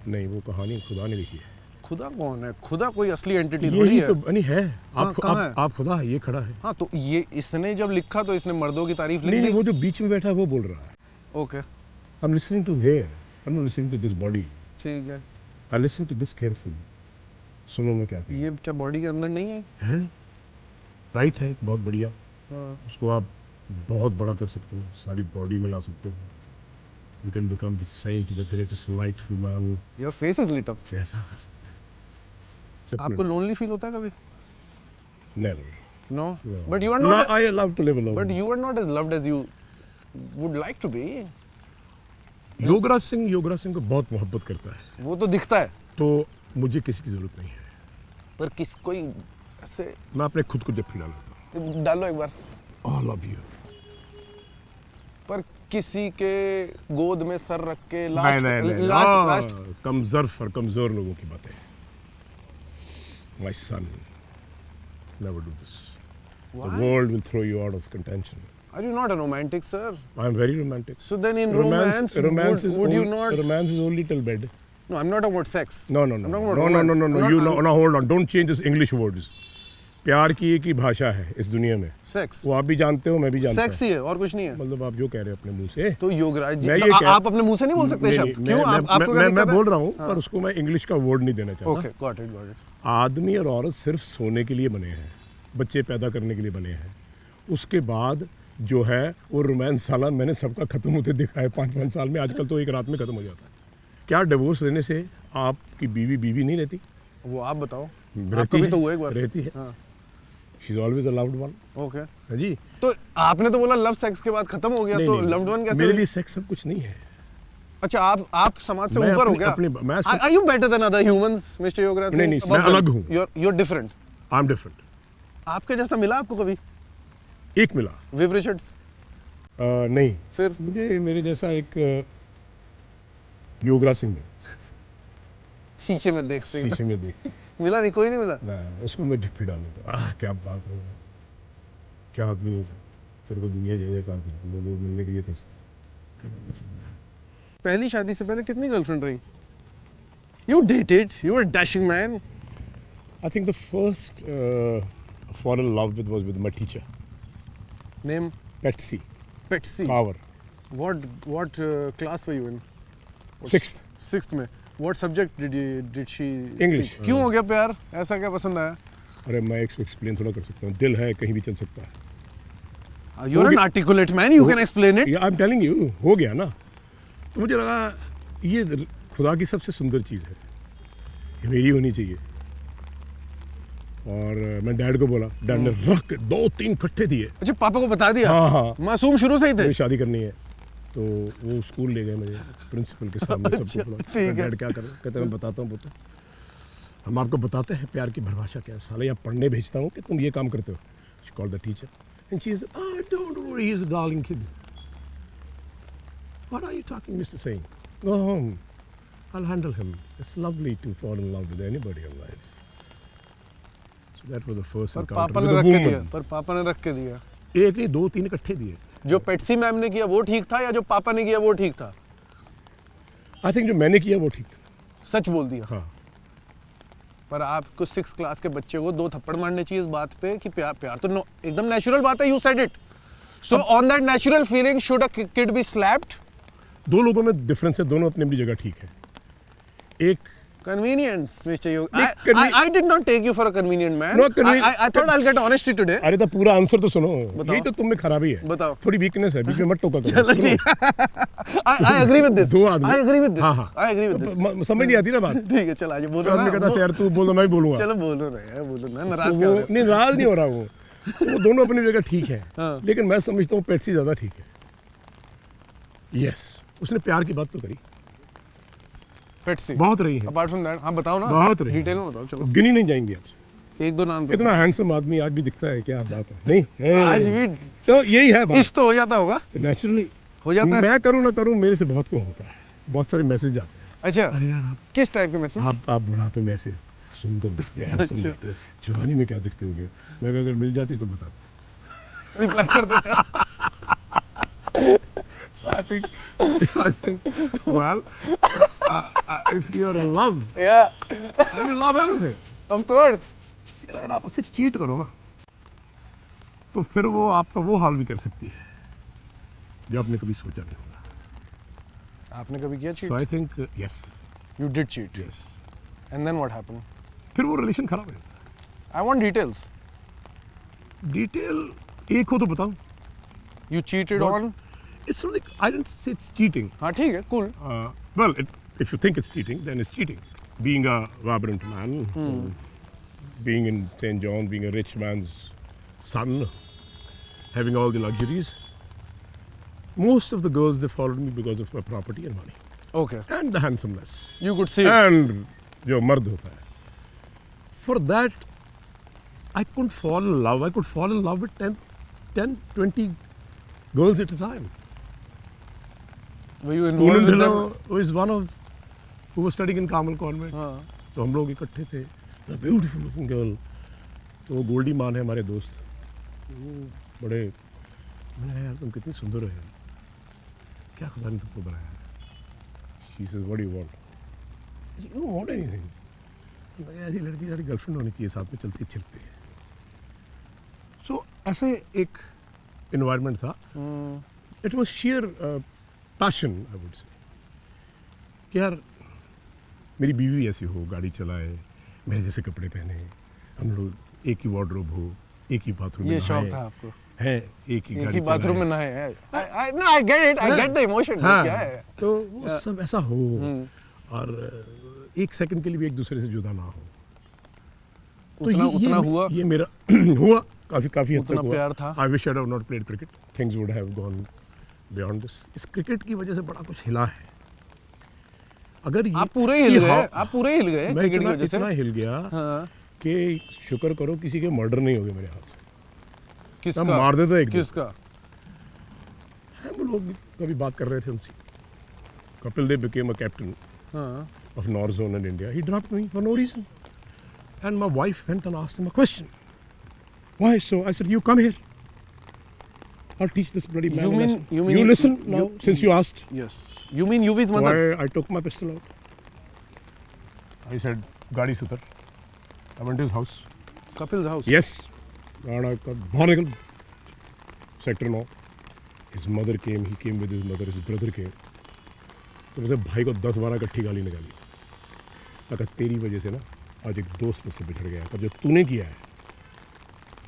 नहीं, वो कहानी खुदा ने लिखी है. खुदा कौन है? खुदा कोई असली एंटिटी थोड़ी यही है। तो नहीं है. कहाँ है? आप खुदा है, ये खड़ा है. हाँ तो ये इसने जब लिखा तो इसने मर्दों की तारीफ लिख नहीं दी। नहीं, वो जो बीच में बैठा है वो बोल रहा है. Okay I'm listening to here. I'm not listening to this body. ठीक है। I listen to this carefully. सुनो मैं क्या कहूँ. ये क्या बॉडी के अंदर नहीं है? है राइट है, बहुत बढ़िया. हाँ। उसको आप बहुत बड़ा कर सकते हो, सारी बॉडी में ला सकते हो. You can become the saint, the greatest light human. Your face is lit up. ऐसा आपको लोनली फील होता है कभी? never. No. No. But you are No, not. I love to live alone. But you are not as loved as you would like to be. Yograj Singh को बहुत मोहब्बत करता है, वो तो दिखता है। तो मुझे किसी की जरूरत नहीं है. पर किस कोई ऐसे मैं अपने खुद को जफ्फी डाल लेता हूँ. डालो एक बार। I love you. पर किसी के गोद में सर रख के नहीं, लास्ट कमजोर लोगों की बातें. My son, never do this. The world will throw you out of contention. Are you not a romantic, sir? I am very romantic. So then in romance would you not? Romance is only till bed. No, I'm not talking about sex. No. I'm talking about romance. No. I'm not- You no, hold on. Don't change this English words. प्यार की एक ही भाषा है इस दुनिया में. Sex. वो आप भी जानते हो, मैं भी जानता हूँ. सेक्स ही है और कुछ नहीं है। मतलब आप जो कह रहे हैं अपने मुंह से. तो योगराज जी मैं तो ये कह- आप अपने मुंह से नहीं बोल सकते शब्द। क्यों आपको क्या मैं दिक्कत है? बोल रहा हूँ, पर उसको मैं इंग्लिश का वर्ड नहीं देना चाहता. Okay got it. आदमी और औरत सिर्फ सोने के लिए बने हैं, बच्चे पैदा करने के लिए बने हैं. उसके बाद जो है वो रोमांस साला मैंने सबका खत्म होते देखा है 5-5 साल में. आजकल तो एक रात में खत्म हो जाता है. क्या डिवोर्स लेने से आपकी बीवी नहीं रहती? वो आप बताओ। रहती आपका भी है, तो हुआ एक बार। रहती है. हाँ। She is always a loved one. Okay. हाँ जी. तो आपने तो बोला लव सेक्स के बाद खत्म हो गया, नहीं, तो नहीं, लव्ड वन कैसे? मेरे लिए सेक्स सब कुछ नहीं है. अच्छा आप समाज से मैं ऊपर हो अपनी- गया? मैं Are you better than other humans, Mr. Yograj Singh? नहीं, मैं अलग हूँ. You're different. I am different. आपके जैसा मिला आपको कभी? एक मिला. Viv Richards? नहीं. फिर? मुझे मेरे जैसा एक योगराज सिंह ने शीशे में देखते हैं। शीशे में देख मिला नहीं, कोई नहीं मिला। ना उसको मैं ढिप्पी डालने था। क्या बात है, क्या आदमी है, तेरे को दुनिया जय काम करती है, लोग मिलने के लिए थे। पहली शादी से पहले कितनी गर्लफ्रेंड रही? You dated, you were a dashing man. I think the first fall in love with was with my teacher, Name? Betsy Betsy. Power. What class were you in? Sixth. Sixth में. What subject did she? English. क्यों हो गया प्यार? ऐसा क्या पसंद आया? अरे मैं इसको एक्सप्लेन थोड़ा कर सकता हूँ, दिल है कहीं भी चल सकता है। You're an articulate man. You can explain it. I am telling you, हो गया ना। तो मुझे लगा ये खुदा की सबसे सुंदर चीज़ है, ये मेरी होनी चाहिए। और मैं डैड को बोला, डैड ने रख के 2-3 इकट्ठे दिए। अच्छा, पापा को बता दिया? हाँ हाँ, मासूम शुरू से ही थे। मुझे शादी करनी है, तो वो स्कूल ले गए मुझे प्रिंसिपल के सामने। सबको बोला, ठीक है। डैड क्या करें? कहते मैं बताता हूँ पुत्र, हम आपको बताते हैं प्यार की परिभाषा क्या है। साले यहाँ पढ़ने भेजता हूँ कि तुम ये काम करते हो। She called the teacher and she said, "Oh, don't worry, he's a darling kid." What are you talking, Mr. Singh? Go home. I'll handle him. It's lovely to fall in love with anybody in life. So that was the first पर encounter पापा with ने a रख के woman. दिया। पर पापा ने रख के दिया। एक नहीं 2-3 इकट्ठे दिए। जो पेट्सी मैम ने किया वो ठीक था या जो पापा ने किया वो ठीक था? I think जो मैंने किया वो ठीक था। सच बोल दिया। हाँ। पर आपको 6th क्लास के बच्चे को 2 थप्पड़ मारने चाहिए इस बात पे कि प्यार तो एकदम नेचुरल बात है। You said it. So on that natural feeling should a kid be slapped? दो लोगों में डिफरेंस है, दोनों अपनी अपनी जगह ठीक है। एक Convenience, Mr. Yogi. नहीं, I did not take you for a convenient man. No, I thought I'll get honesty today. अरे तो पूरा आंसर तो सुनो, बताओ। यही तो तुम में खराबी है। बताओ। थोड़ी वीकनेस है, बीच में मत टोका करो। चलो सुनो। ठीक। I agree with this. दो आदमी। I agree with this. हाँ, हाँ। I agree with this. समझ नहीं आती ना बात। ठीक है, चल आज बोलो आदमी कहता है यार तू बोल, मैं भी बोलूंगा। चलो बोलो ना यार, बोलो ना, तो नाराज वो कर रहे हो। नहीं, नाराज नहीं हो रहा वो। तो वो दोनों अपनी जगह ठीक है, हाँ। लेकिन मैं समझता हूँ पेट्सी ज्यादा ठीक है। यस, उसने प्यार की बात तो करी, पेट्सी बहुत रही है, अपार्ट फ्रॉम दैट। हाँ बताओ ना, बहुत रही। डिटेल में बताओ। चलो गिनी नहीं जाएंगे आप। 1-2 नाम इतना हैंडसम आदमी आज भी दिखता है, क्या बात है। नहीं आज भी तो यही है बात, इश्क तो हो जाता होगा, नेचुरली हो जाता है। मैं करूँ ना करूँ, मेरे से बहुत को होता है, बहुत सारे मैसेज आते हैं। अच्छा, अरे यार किस टाइप के मैसेज? आप बुढ़ापे में ऐसे सुंदर दिखते हैं, handsome अच्छा। दिखते हैं, जवानी में क्या दिखते होंगे। मैं अगर मिल जाती तो बता। रिप्लाई कर देते हैं। I think well, if you're in love, Yeah, I will love everything. of course. अगर आप उससे चीट करो ना, तो फिर वो आपका वो हाल भी कर सकती है जो आपने कभी सोचा नहीं होगा। आपने कभी किया So I cheat? think yes, You did cheat. yes. And then what happened? फिर वो रिलेशन खराब हो जाता है। I want details. डिटेल एक हो तो बताओ। You cheated What? on? It's not like I didn't say it's cheating. हाँ ठीक है, cool. Well, if you think it's cheating, then it's cheating. Being a vibrant man, being in St. John, being a rich man's son, having all the luxuries. Most of the girls, they followed me because of my property and money. Okay. And the handsomeness. You could see it. And जो मर्द होता है. For that, I couldn't fall in love. I could fall in love with 10, 20 girls at a time. Were you involved Poonam with them? Dhillon was one of who was studying in Carmel Convent. हाँ. तो हम लोग इकट्ठे थे। The beautiful looking girl. तो वो गोल्डी मान है हमारे दोस्त। वो बड़े, मैंने कहा यार तुम कितनी सुंदर हो यार, क्या खुदा ने तुमको बनाया है। She says, what do you want? You don't want anything. मैं कहा, ऐसी लड़की सारी गर्लफ्रेंड होनी चाहिए, साथ में चलती चलती है। So ऐसे एक environment था। It was sheer passion, I would say. कि यार मेरी बीवी ऐसी हो, गाड़ी चलाए, मेरे जैसे कपड़े पहने, हम लोग एक ही वार्डरोब हो, एक ही बाथरूम में ये शौक नहाएं, था आपको? है एक ही एक गाड़ी ही बाथरूम में चलाएं। नहाए हैं। No, I get it. I get the emotion. हाँ, क्या है? तो वो सब ऐसा हो और एक सेकंड के लिए भी एक दूसरे से जुदा ना हो। तो उतना हुआ? ये मेरा हुआ काफी हद उतना तक हुआ। प्यार था? I wish I had not played cricket. Things would have gone beyond this. इस क्रिकेट की वजह से बड़ा कुछ हिला है। अगर आप पूरे हिल गए, आप पूरे हिल गए मैं क्रिकेट की वजह से। इतना हिल गया हाँ। कि शुक्र करो किसी के मर्डर नहीं हो गए मेरे हाथ से। किसका? हम मार देते एक दिन। किसका? हम लोग कभी बात कर रहे थे उनसे। Kapil Dev became a captain हाँ। of North Zone in India. He dropped me for no reason. And my wife went and asked him a question. Why? So I said, you come here. I'll teach this bloody man You a mean- lesson. you mean- You listen now, since you asked. Yes. You mean UV's mother? Why I took my pistol out. I said, Gadi Sutar. I went to his house. Kapil's house. Yes. And I got Barnacle. Sector 9. His mother came, he came with his mother, his brother came. तो मुझे भाई को 10-12 इकट्ठी गाली निकाली. मैं कहा तेरी वजह से ना आज एक दोस्त मुझसे बिछड़ गया. पर जो तूने किया है,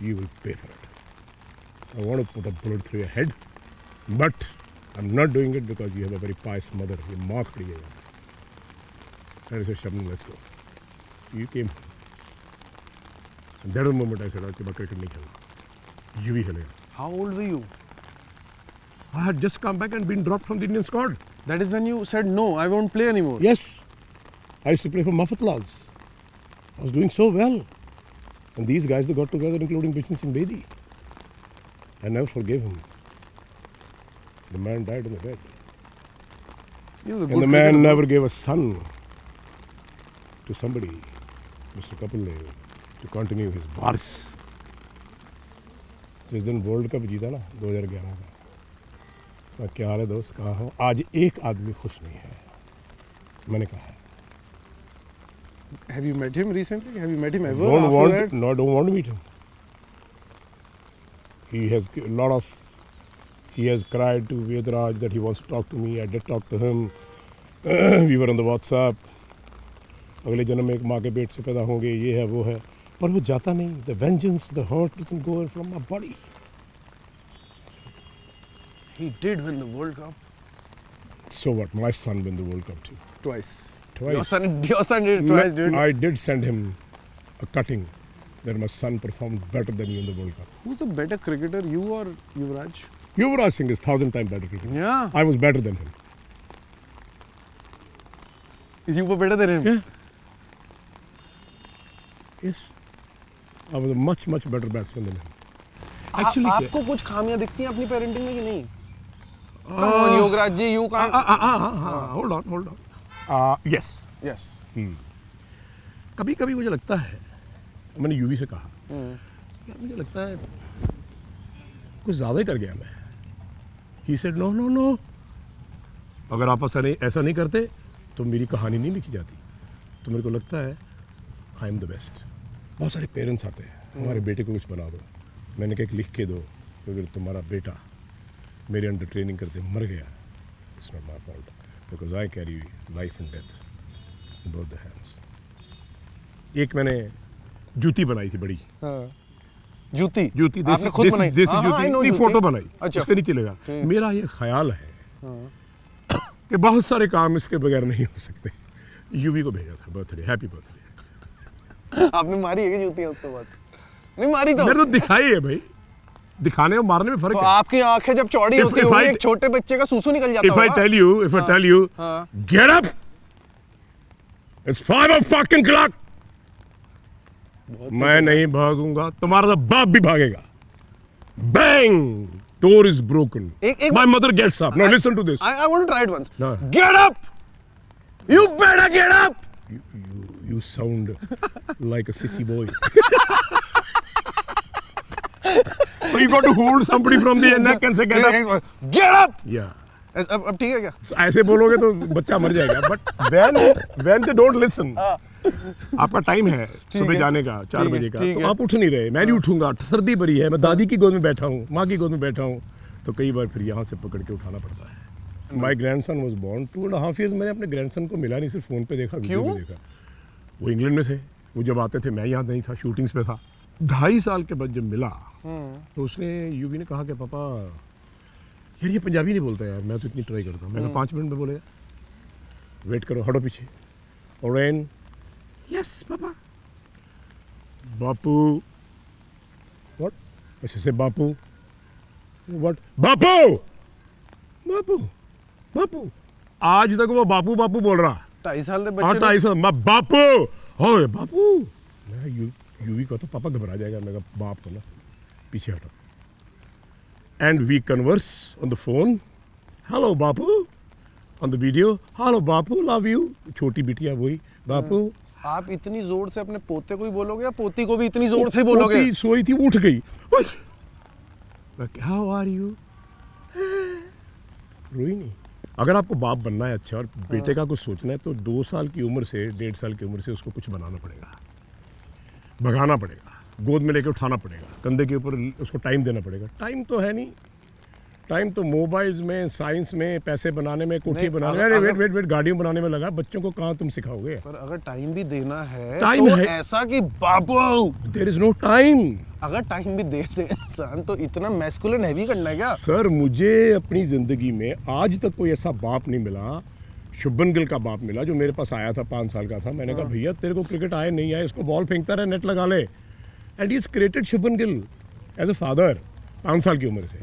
you will pay for it. I want to put a bullet through your head, but I'm not doing it because you have a very pious mother. ये माँ खड़ी है यहाँ पे. And I said, Shabnam, let's go. You came. And that was the moment I said, okay, cricket नहीं खेलना. You भी खेलेगा. How old were you? I had just come back and been dropped from the Indian squad. That is when you said no, I won't play anymore. Yes. I used to play for Mafatlals. I was doing so well. And these guys, they got together, including Bichan Singh Bedi. I never forgave him. The man died in the bed. He was a And good the man cricketer. never gave a son to somebody, Mr. Kapil Dev, to continue his wars. जिस दिन world cup जीता ना 2011 का, मैं क्या हाल है दोस्त, कहा हूँ आज एक आदमी खुश नहीं है. मैंने कहा है. Have you met him recently? Have you met him ever Don't after want, that? no, don't want to meet him. He has a lot of. He has cried to Vedraj that he wants to talk to me. I did talk to him. We were on the WhatsApp. अगले जन्म में एक माँ के पेट से पैदा होंगे, ये है वो है, पर वो जाता नहीं. The vengeance, the hurt doesn't go from my body. He did win the World Cup So what? My son won the World Cup too. twice. Twice. Your son did it twice, dude. I did send him a cutting that my son performed better than you in the World Cup. Who's a better cricketer, you or Yuvraj? Yuvraj Singh is 1,000 times better cricketer. Yeah. I was better than him. You were better than him. Yeah. Yes. I was a much better batsman than him. Actually, आपको कुछ खामियां दिखती हैं अपनी parenting में कि नहीं? Come on, Yograj ji, you can't. hold on. Yes. Yes. कभी कभी मुझे लगता है, मैंने यूवी से कहा, यार मुझे लगता है कुछ ज़्यादा ही कर गया मैं. He said no. अगर आप ऐसा नहीं करते तो मेरी कहानी नहीं लिखी जाती. तो मेरे को लगता है आई एम द बेस्ट. बहुत सारे पेरेंट्स आते हैं, हमारे बेटे को कुछ बना दो. मैंने कहा लिख के दो, अगर तुम्हारा बेटा मेरे अंडर ट्रेनिंग करते मर गया, it's not my fault, because I carry life and death in both the hands. एक मैंने जूती बनाई थी बड़ी. जूती जूती आपने खुद बनाई? देसी हाँ, I know जूती, जूती। फोटो बनाई. अच्छा। उससे नहीं चलेगा. मेरा ये ख्याल है कि बहुत सारे काम इसके बगैर नहीं हो सकते. यूवी को भेजा था बर्थडे, हैप्पी बर्थडे. आपने मारी है कि जूतियां उसके बाद? नहीं मारी तो। मेरे तो दिखाई है भाई, दिखाने और मारने में फर्क तो है. आपकी आंखें जब चौड़ी होती होगी, एक छोटे बच्चे का सूसू निकल जाता If I होगा। tell you, हाँ। get up. It's 5:00. मैं नहीं भागूंगा, तुम्हारा तो बाप भी भागेगा. Bang! Door is broken. एक- My mother gets up. Now listen to this. I want to try it once. No. Get up! You better get up! You sound like a sissy boy. So you got to hold somebody from the neck and say get up. Get up! Yeah. अब ठीक है क्या? So ऐसे बोलोगे तो बच्चा मर जाएगा. But when they don't listen, आपका टाइम है सुबह है, जाने का 4 बजे का, ठीक तो है। आप उठ नहीं रहे. मैं नहीं उठूंगा, सर्दी बड़ी है, मैं दादी की गोद में बैठा हूँ, माँ की गोद में बैठा हूँ, तो कई बार फिर यहाँ से पकड़ के उठाना पड़ता है. माई ग्रैंडसन वॉज बॉर्न 2.5 years. मैंने अपने ग्रैंडसन को मिला नहीं, सिर्फ फ़ोन पे देखा, वीडियो क्यों? में देखा. वो इंग्लैंड में थे, वो जब आते थे मैं यहाँ नहीं था, शूटिंग्स पे था. 2.5 साल के बाद जब मिला तो उसने यूवी ने कहा कि पापा यार ये पंजाबी नहीं बोलता यार, मैं तो इतनी ट्राई करता हूँ. मैंने 5 मिनट में बोलेगा, वेट करो, हटो पीछे. और यस पापा. Bapu what? अच्छा से बापू व्हाट? बापू बापू बापू. आज तक वो बापू बापू बोल रहा. 2.5 साल के हाँ बच्चे 2.5 साल. मैं बापू हो बापू. मैं यूवी को तो पापा घबरा जाएगा. मैं कहा बाप को ना पीछे हटो. And we converse on the phone. Hello बापू. ऑन द वीडियो, हेलो बापू, लव यू. छोटी बिटिया वही, बापू आप इतनी जोर से अपने पोते को ही बोलोगे या पोती को भी इतनी जोर से बोलोगे? पोती सोई थी, उठ गई, हाउ आर यू, रोई नहीं। अगर आपको बाप बनना है अच्छा और बेटे का कुछ सोचना है तो 2 साल की उम्र से 1.5 साल की उम्र से उसको कुछ बनाना पड़ेगा, भगाना पड़ेगा, गोद में लेके उठाना पड़ेगा, कंधे के ऊपर उसको टाइम देना पड़ेगा। टाइम तो है नहीं, टाइम तो मोबाइल्स में, साइंस में, पैसे बनाने में, कोठी बनाने में, अरे वेट गाड़ियाँ बनाने में लगा। बच्चों को कहाँ तुम सिखाओगे? पर अगर टाइम भी देना है टाइम तो है। ऐसा कि बाबू देयर इज नो टाइम। अगर टाइम भी दे दे इंसान तो इतना मैस्कुलिन हैवी करना है क्या? सर मुझे अपनी ज़िंदगी में आज तक कोई ऐसा बाप नहीं मिला, शुभमन गिल का बाप मिला जो मेरे पास आया था, 5 साल का था। मैंने कहा भैया तेरे को क्रिकेट आए नहीं आए, इसको बॉल फेंकता रहे, नेट लगा ले। And he is created Shubman Gill as a father 5 साल की उम्र से।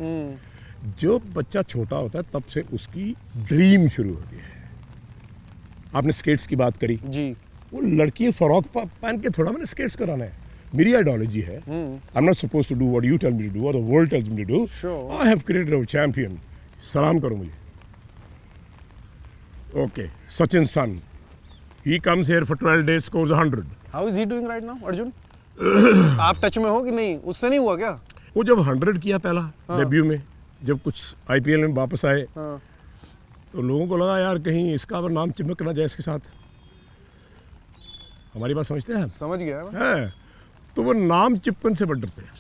जो बच्चा छोटा होता है तब से उसकी ड्रीम शुरू होती है। आपने स्केट्स की बात करी जी, वो लड़की फ्रॉक पहन के थोड़ा मैंने स्केट्स कराना है, मेरी आइडियोलॉजी है। I am not suppose to do what you tell me to do और the world tells me to do. Sure. I have created a champion. सलाम करो मुझे। Okay, Sachin son, he comes here for 12 days, scores 100। How is he doing right now Arjun? आप touch में हो कि नहीं? उससे नहीं हुआ क्या? वो जब 100 किया पहला डेब्यू में, जब कुछ आईपीएल में वापस आए तो लोगों को लगा यार कहीं इसका अगर नाम चिपक ना जाए इसके साथ। हमारी बात समझते हैं? समझ गया मैं। है तो वो नाम चिपकन से बड़ डरते हैं।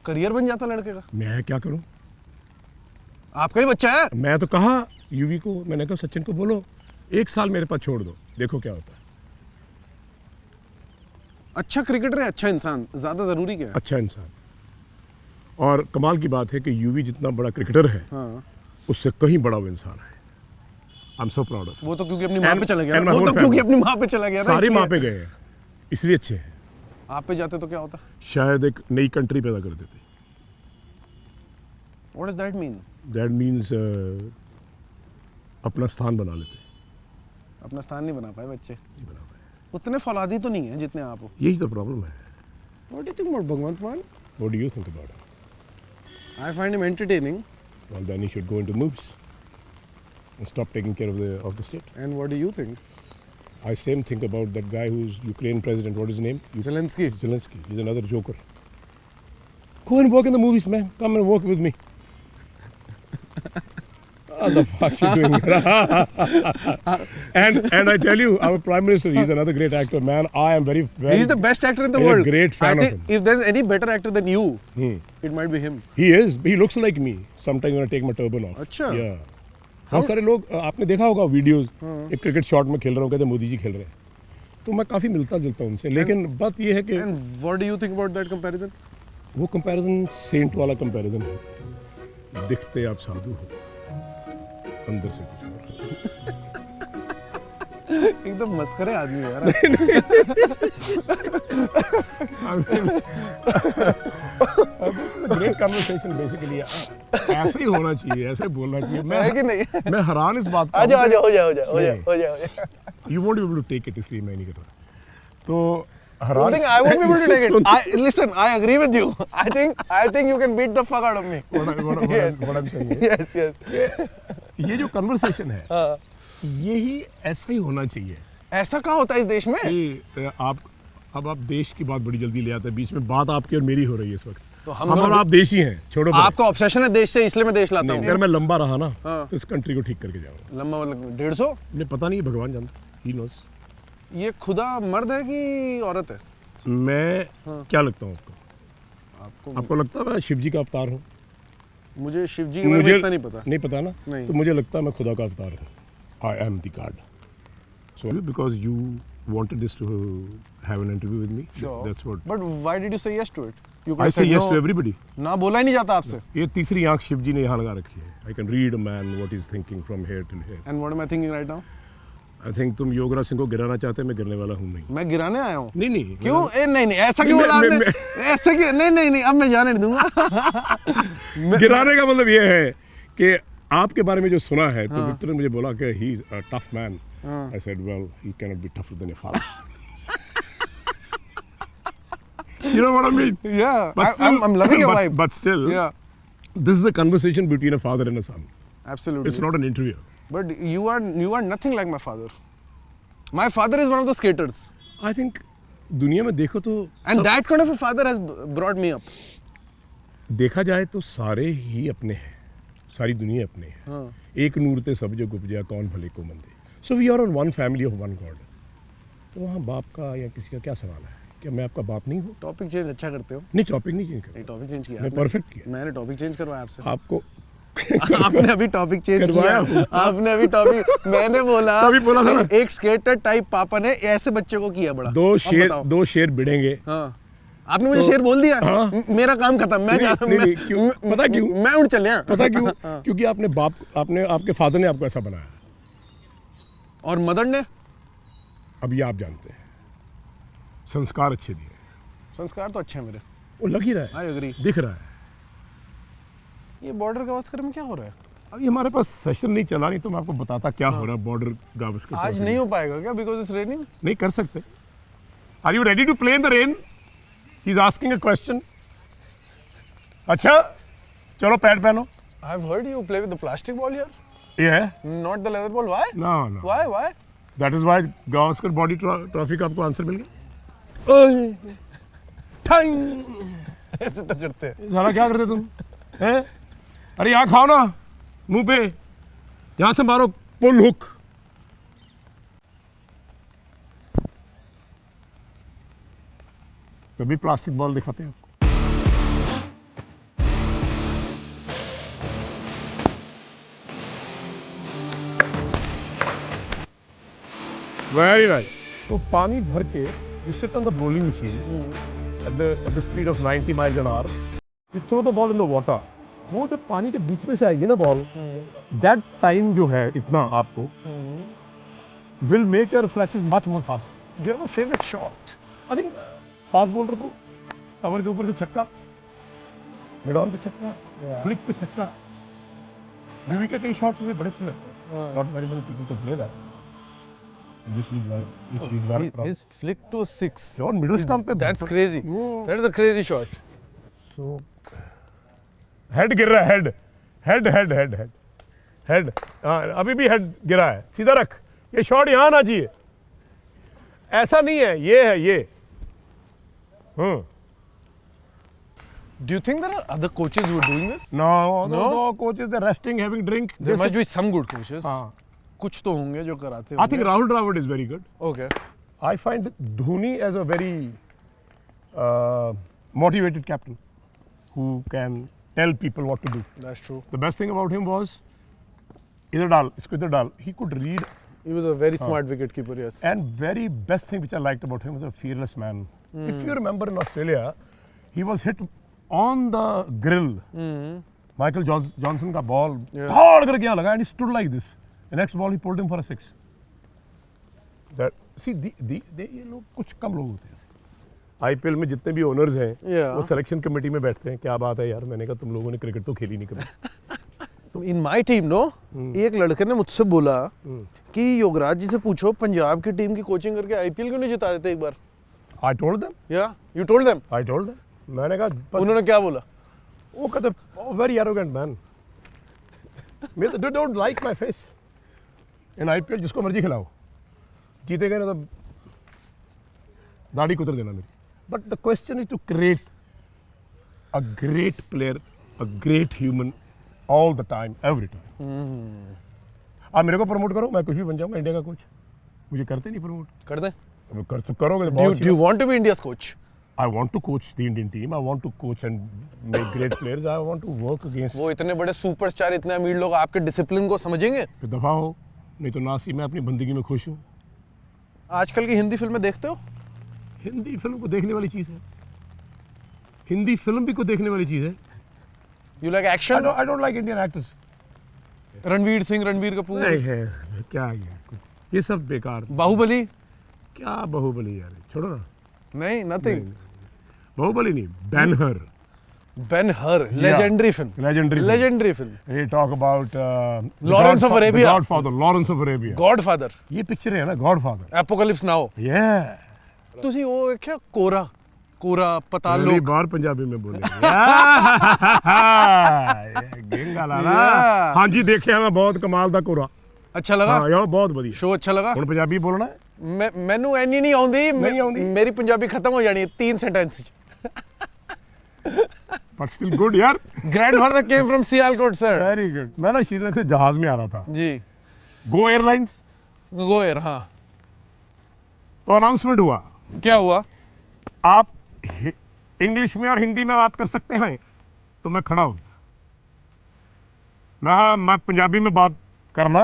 करियर बन जाता लड़के का। मैं क्या करूं? आपका ही बच्चा है। मैं तो कहा यूवी को, मैंने कहा सचिन को बोलो 1 साल मेरे पास छोड़ दो, देखो क्या होता है। अच्छा क्रिकेटर है, अच्छा इंसान, ज्यादा जरूरी क्या है? अच्छा इंसान। और कमाल की बात है कि यूवी जितना बड़ा क्रिकेटर है उससे कहीं बड़ा वो इंसान है। I am so proud of. वो तो क्योंकि अपनी माँ And- पे चला गया and ना। my वो whole तो क्योंकि family. अपनी माँ पे चला गया ना, सारी इसलिए। माँ पे गए हैं, इसलिए अच्छे हैं। आप पे जाते तो क्या होता? शायद एक नई कंट्री पैदा कर देते। What does that mean? That means अपना स्थान बना लेते। अपना स्थान नहीं बना पाए बच्चे। जी बना पाए। उतने फौलादी तो नहीं है जितने आप हो। यही तो प्रॉब्लम है। What do you think about Bhagwant Mann? What do you think about it? I find him entertaining. Well, then he should go into moves and stop taking care of the state. And what do you think? I same think about that guy who's Ukraine president. What is his name? Zelensky. Zelensky. He's another joker. Go and work in the movies, man. Come and work with me. What the fuck you doing? and I tell you, our prime minister, he's another great actor, man. I am very He's the best actor in the very world. great fan I of think him. if there's any better actor than you, it might be him. He is. He looks like me. Sometimes when I take my turban off. अच्छा। Yeah. बहुत सारे लोग आपने देखा होगा videos, एक cricket shot में खेल रहा हूँ, कहते मोदी जी खेल रहे हैं। तो मैं काफ़ी मिलता जुलता हूँ उनसे, लेकिन बात ये है कि And what do you think about that comparison? वो कंपैरिजन सेंट वाला कंपैरिजन है। दिखते आप साधु हो, अंदर से कुछ और। एकदम मस्करे आदमी है यार। ग्रेट कन्वर्सेशन बेसिकली ऐसे ही होना चाहिए, ऐसे बोलना चाहिए। है कि नहीं? मैं हैरान इस बात आ जाओ हो जाओ। You won't be able to take it, इसलिए मैं नहीं कर रहा। तो I think I won't be able to take it. Listen, I agree with you. I think you can beat the fuck out of me. what I'm saying is, Yes. ये जो conversation है यही ऐसा ही होना चाहिए ऐसा कहाँ होता है इस देश में? कि आप देश की बात बड़ी जल्दी ले आते हैं बीच में। बात आपकी और मेरी हो रही है इस वक्त। तो हम और आप देश ही हैं, छोड़ो बात। आपका ऑब्सेशन है देश से, इसलिए मैं देश लाता अगर हूँ। मैं लंबा रहा ना तो इस कंट्री को ठीक करके जाऊंगा। लंबा मतलब 150? मुझे पता नहीं, भगवान जानता, ही नोस। ये खुदा मर्द है कि औरत है? मैं क्या लगता हूँ आपको? आपको लगता है मैं शिव जी का अवतार हूँ? मुझे शिव जी के बारे में इतना नहीं पता। नहीं पता ना? नहीं। तो मुझे लगता है मैं खुदा का अवतार हूँ। I am the God. So because you wanted this to have an interview with me. Sure. That's what. But why did you say yes to it? You could I have say said yes no. to everybody. ना बोला ही नहीं जाता आपसे। ये तीसरी आंख शिव जी ने यहाँ लगा रखी है। I can read a man what he's thinking from here till here. And what am I thinking right now? I think तुम योगराज सिंह को गिराना चाहते हैं, मैं गिरने वाला हूँ नहीं। मैं गिराने आया हूँ। नहीं क्यों? नहीं ऐसा क्यों बोला आपने? ऐसा क्यों? नहीं अब मैं जाने नहीं दूंगा। गिराने का मतलब ये है कि आपके बारे में जो सुना है, तो विक्टर ने मुझे बोला कि he is a tough man. I said, well, he cannot be tougher than your father. You know what I mean? Yeah, But still, I'm loving your vibe. But still, Yeah, this is a conversation between a father and a son. absolutely. It's not an interview. But you are nothing like my father. My father is one of the skaters. I think दुनिया में देखो तो And that kind of a father has brought me up. देखा जाए तो सारे ही अपने हैं, सारी दुनिया अपने हैं। हाँ. एक नूर ते सब जग उपजा, कौन भले को मंदे। So we are on one family of one God. तो वहाँ बाप का या किसी का क्या सवाल है? क्या मैं आपका बाप नहीं हूँ? टॉपिक चेंज अच्छा करते हो। नहीं, टॉपिक नहीं चेंज नहीं, कर, टॉपिक चेंज किया मैं आपने। परफेक्ट किया। मैंने टॉपिक चेंज करवाया आपसे। आपको आपने अभी टॉपिक चेंज करवाया किया। आपने अभी टॉपिक मैंने बोला तभी बोला था ना। एक स्केटर टाइप पापा ने ऐसे बच्चे को किया बड़ा। दो अब बताओ। शेर भिड़ेंगे। हाँ, आपने मुझे तो- शेर बोल दिया। हाँ। मेरा काम खत्म। मैं जा नहीं, क्यों? पता क्यों? मैं उड़ चले। पता क्यों? क्योंकि आपके फादर ने आपको ऐसा बनाया। और मदर ने अब ये आप जानते हैं, संस्कार अच्छे दिए, संस्कार तो अच्छे हैं मेरे। वो लग ही रहा है, आई एग्री। दिख रहा है। ये बॉर्डर गावस्कर में क्या हो रहा है? अभी हमारे पास सेशन नहीं चला, नहीं तो मैं आपको बताता क्या हो रहा है बॉर्डर गावस्कर। आज नहीं हो पाएगा क्या? Because it's raining. नहीं कर सकते। Are you ready to play in the rain? He is asking a question. अच्छा चलो पैड पहनो। I have heard you play with the plastic ball here, ये है not the leather ball. Why? No why? That is why Gavaskar Border trophy का आपको answer मिल गया। ओए ठंग। ऐसे तो करते हैं। साला क्या करते तुम हैं? अरे यहाँ खाओ ना, मुंह पे, यहाँ से मारो पुल हुक। कभी प्लास्टिक बॉल दिखाते हैं आपको। Very nice. तो पानी भर के you sit on the rolling machine at the speed of 90 miles an hour, you throw the ball in the water. वो जब पानी के बीच में से आएगी ना बॉल, that time जो है इतना आपको will make your reflexes much more fast. Do you have a favorite shot? I think fast bowler को कवर के ऊपर से छक्का, मिड ऑन पे छक्का, फ्लिक पे छक्का, रवि के कई शॉट्स मुझे बड़े अच्छे लगते हैं. Not very many people can play that. His flick to a six. और मिडिल स्टंप पे That's crazy. That is a crazy shot. So, head गिर रहा है, हेड अभी भी हेड गिरा है। सीधा रख, ये शॉट यहाँ आना चाहिए, ऐसा नहीं है, ये है ये। Do you think there are other coaches who are doing this? No coaches, they're resting, having drink. There must be some good coaches. हाँ. कुछ तो होंगे जो कराते I think होंगे. Rahul Dravid is very good. Okay. I find Dhoni as a very motivated captain who can tell people what to do. That's true. The best thing about him was इधर डाल, इसको इधर डाल. He could read. He was a very smart wicket keeper, yes. And very best thing which I liked about him was a fearless man. If you remember in Australia, he was hit on the grill. Michael Johnson का ball धाड़ करके यहाँ लगा and he stood like this. The next ball he pulled him for a six. That see ये लोग कुछ कम लोग होते हैं. IPL में जितने भी ओनर्स हैं, Yeah. वो सिलेक्शन कमेटी में बैठते हैं. क्या बात है यार, मैंने कहा तुम लोगों ने क्रिकेट तो खेली नहीं कभी. In my team, no, एक लड़के ने मुझसे बोला कि योगराज जी से पूछो पंजाब की टीम की कोचिंग करके IPL क्यों नहीं जिता देते एक बार. I told them. Yeah, you told them. I told them. मैंने कहा बस उन्होंने क्या बोला? वो कहते very arrogant man. They don't like my face. In IPL जिसको मर्जी खिलाओ, जीतेगा ना तो दाढ़ी कुतर देना मेरी. But the question is to create a great player, a great human all the time, every time. आप मेरे को प्रमोट करो, मैं कुछ भी बन जाऊंगा इंडिया का कोच. मुझे करते नहीं प्रमोट. कर दें? अब कर तो करोगे तो Do you, बहुत do you want to be India's coach? I want to coach the Indian team. I want to coach and make great players. I want to work against. वो इतने बड़े सुपरस्टार, इतने अमीर लोग आपके डिसिप्लिन को समझेंगे? तो दफा हो, नहीं तो नासी मैं अपनी बंदगी में खुश हूँ. आजकल की हिंदी फिल्में देखते हो? हिंदी फिल्म को देखने वाली चीज़ है. हिंदी फिल्म भी को देखने वाली चीज़ है. You like action? I don't like Indian actors. Ranveer Singh, Ranveer Kapoor, नहीं है, क्या है ये सब बेकार. बाहुबली? क्या बाहुबली यार, छोड़ो ना. नहीं, nothing. बाहुबली नहीं, Ben-Hur. Ben-Hur, legendary film. Legendary film. We talk about Lawrence of Arabia. The Godfather, Lawrence of Arabia. Godfather. ये पिक्चर है ना Godfather. Apocalypse Now. Yeah. ਤੁਸੀਂ ਉਹ ਵੇਖਿਆ ਕੋਰਾ ਪਤਾ पहली ਲੋਕ? बार पंजाबी में बोले. गेंगा लाला. Yeah. हाँ जी देखिया मैं बहुत कमाल दा कोरा. अच्छा लगा? हाँ यार बहुत बढ़िया. शो अच्छा लगा? ਹੁਣ ਪੰਜਾਬੀ ਬੋਲਣਾ ਹੈ. ਮੈਨੂੰ ਐਨੀ ਨਹੀਂ ਆਉਂਦੀ ਨਹੀਂ ਆਉਂਦੀ? ਮੇਰੀ ਪੰਜਾਬੀ ਖਤਮ ਹੋ ਜਾਣੀ ਹੈ 3 ਸੈਂਟੈਂਸ ਚ बट स्टिल गुड यार। Grandfather came from Sialkot sir. Very good. मैं ना श्रीनगर से जहाज में आ रहा था, जी गो एयरलाइंस, गोयर, हाँ तो अनाउंसमेंट हुआ क्या हुआ? आप इंग्लिश में और हिंदी में बात कर सकते हैं। तो मैं खड़ा हो गया, मैं पंजाबी में बात करना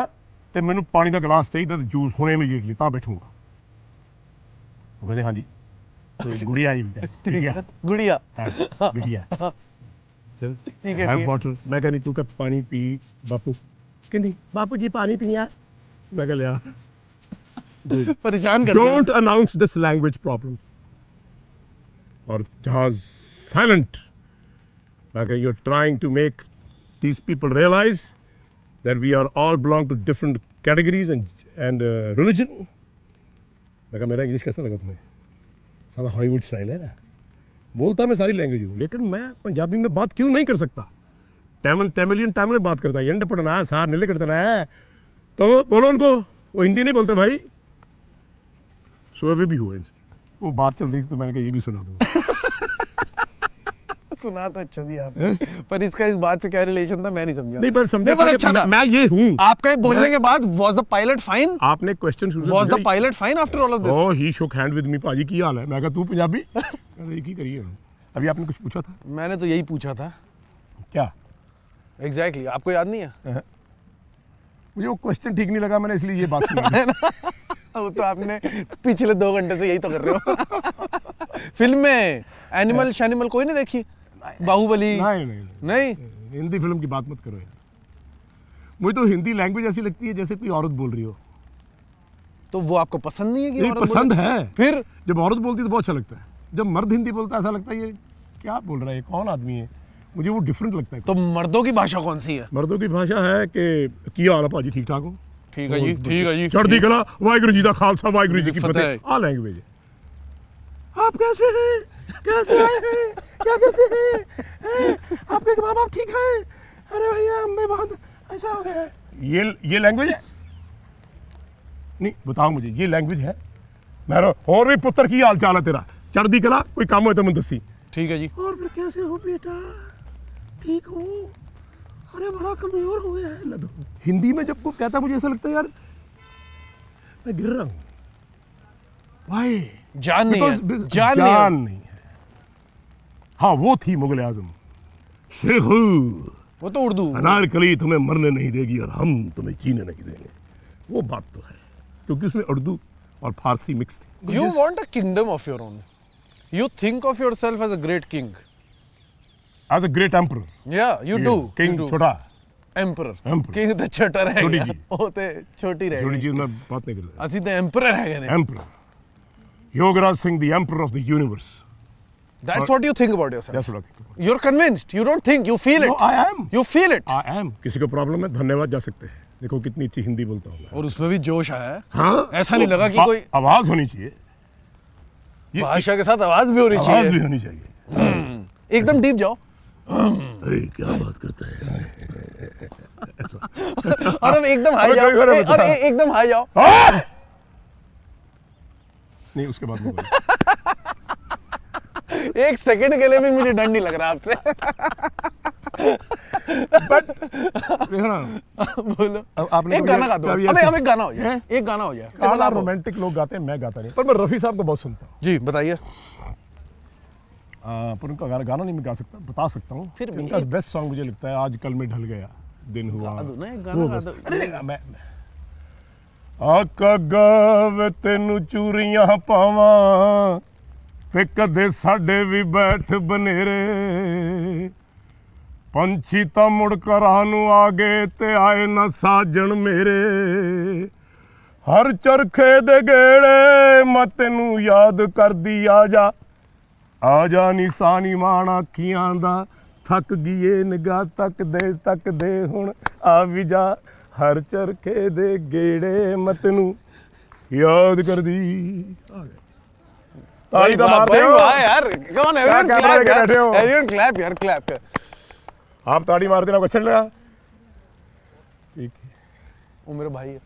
तो मैंने पानी का गिलास चाहिए तो जूस होने इमीडिएटली ता बैठूंगा। वो कहते हाँ जी, तो गुड़िया आई बेटा, ठीक है गुड़िया हाँ, गुड़िया चल ठीक है, हैव ठीक है। वाटर। मैं कहनी तू कप पानी पी बापू, कहनी बापू जी पानी पिया। मैं कह लिया परेशान कर don't announce this language problem. और जहाज साइलेंट। मैं कह you are trying to make these people realize that we are all belong to different categories and religion. मैं कहा मेरा इंग्लिश कैसा लगा तुम्हें? सारा हॉलीवुड स्टाइल है ना। बोलता मैं सारी लैंग्वेज हूँ, लेकिन मैं पंजाबी में बात क्यों नहीं कर सकता? तमिलियन तमिल में बात करता है, एंड पढ़ना सार नीले करता है, तो बोलो उनको, वो हिंदी नहीं बोलते भाई। सो अभी भी हुआ इनसे, वो बात चल रही थी तो मैंने कहा ये भी सुना दो। सुना तो अच्छा दिया आपने, पर इसका इस बात से क्या रिलेशन था मैं नहीं समझा। नहीं पर समझे, पर अच्छा था। मैं ये हूँ। आपका ये बोलने के बाद was the pilot fine? आपने question Was the pilot fine after all of this? ओह ही शोक हैंड विद मी, पाजी की हाल है? मैं कहा तू पंजाबी? कहते एक ही करिए। अभी आपने कुछ पूछा था? मैंने तो यही पूछा था। क्या? एग्जैक्टली आपको याद नहीं है? मुझे वो क्वेश्चन ठीक नहीं लगा, मैंने इसलिए ये बात सुनी। वो तो आपने पिछले 2 घंटे से यही तो कर रहे हो। फिल्म में एनिमल शैनिमल कोई नहीं देखी? बाहुबली? नहीं हिंदी फिल्म की बात मत करो यार। मुझे तो हिंदी लैंग्वेज ऐसी लगती है जैसे कोई औरत बोल रही हो। तो वो आपको पसंद नहीं है कि नहीं, औरत पसंद बोले? है। फिर जब औरत बोलती है तो बहुत अच्छा लगता है, जब मर्द हिंदी बोलता है ऐसा लगता है ये क्या बोल रहा है, कौन आदमी है, मुझे वो डिफरेंट लगता है। तो मर्दों की भाषा कौन सी है? मर्दों की भाषा है कि की हाल है भाजी, ठीक ठाक हो? ठीक है जी, ठीक है जी। चढ़ती कला, वाहिगुरू जी का खालसा, वाहिगुरू जी की फतेह। फतेह। आ लैंग्वेज है। आप कैसे हैं? कैसे आए हैं? क्या करते हैं? आपके माँ बाप ठीक है? अरे भैया मैं बहुत ऐसा हो गया है। ये लैंग्वेज है? नहीं बताओ मुझे, ये लैंग्वेज है? मेरा और भी पुत्र की हाल चाल है तेरा? चढ़ती कला, कोई काम हो तो मैं दसी। ठीक है जी। और फिर कैसे हो बेटा? ठीक हो? अरे बड़ा कमजोर हो गया है। लदो हिंदी में जब को कहता मुझे ऐसा लगता है यार मैं गिर रहा हूँ। भाई जान नहीं है, Because- जान नहीं है। है। हाँ वो थी मुगल आजम शेख वो तो उर्दू। अनारकली तुम्हें मरने नहीं देगी और हम तुम्हें जीने नहीं देंगे। वो बात तो है, क्योंकि उसमें उर्दू और फारसी मिक्स थी। You want a kingdom of your own. You think of yourself as a great king. As a great emperor. Yeah, you do. King You do. छोटा Emperor. Emperor. King तो छोटा छोटी रहेगा। जी। वो तो छोटी छोटी रहेगी। चीज में बात नहीं कर रहा। ਅਸੀਂ ਤਾਂ emperor ਹੈਗੇ ਨੇ। Emperor Yograj Singh, the emperor of the universe. That's what you think about yourself. That's what I think about. You're convinced. You don't think. You feel it. No, I am. You feel it. I am. किसी को problem है धन्यवाद जा सकते हैं, देखो कितनी अच्छी हिंदी बोलता हूँ मैं। और उसमें भी जोश आया है। हाँ ऐसा नहीं लगा कि कोई आवाज होनी चाहिए, ये भाषा के साथ आवाज भी होनी आवाज चाहिए। भी होनी चाहिए। एकदम डीप जाओ। अरे क्या बात करता है। और अब एकदम हाई अरे जाओ। कोई बात और नहीं। एकदम हाई जाओ। हाँ! नहीं उसके बाद नहीं बोला। 1 सेकंड के लिए भी मुझे डर नहीं लग रहा आपसे। बट देखो ना, बोलो। अब आपने एक कभी- गाना गा दो। कभी हमें ऐसा- हमें गाना हो जाए। हैं? एक गाना हो जाए। गाना बताओ। रोमांटिक लोग गाते हैं, मैं गाता नहीं, पर मैं रफ़ी साहब को बहुत सुनता हूँ। जी बताइए। पर उनका गाना नहीं मैं गा सकता, बता सकता हूँ। फिर भी उनका एक- बेस्ट सॉन्ग मुझे लगता है आज कल में ढल गया दिन हुआ। गा दो ना, एक गाना वो गा बस। दो। अरे नहीं, मैं आका गावे तेनू चूरियां पावां ते कदे साडे भी बैठ बनेरे, पंछी तां मुड़ घरां नूं आ गए ते आए ना साजन मेरे, हर चरखे दे गेड़े मैं तेनू याद करदी आ जा निशानी मान अखियां दा, थक गईए निगाह तक दे हुण आ भी जा, हर चरखे दे गेड़े मैं तेनू याद करदी। ताली तो मारते हो वाह यार। Come on, everyone क्या clap कैमरे के यार। बैठे हो? Everyone clap यार, clap। आप ताड़ी मारते ना, अच्छा नहीं लगा? ठीक है, वो मेरा भाई है।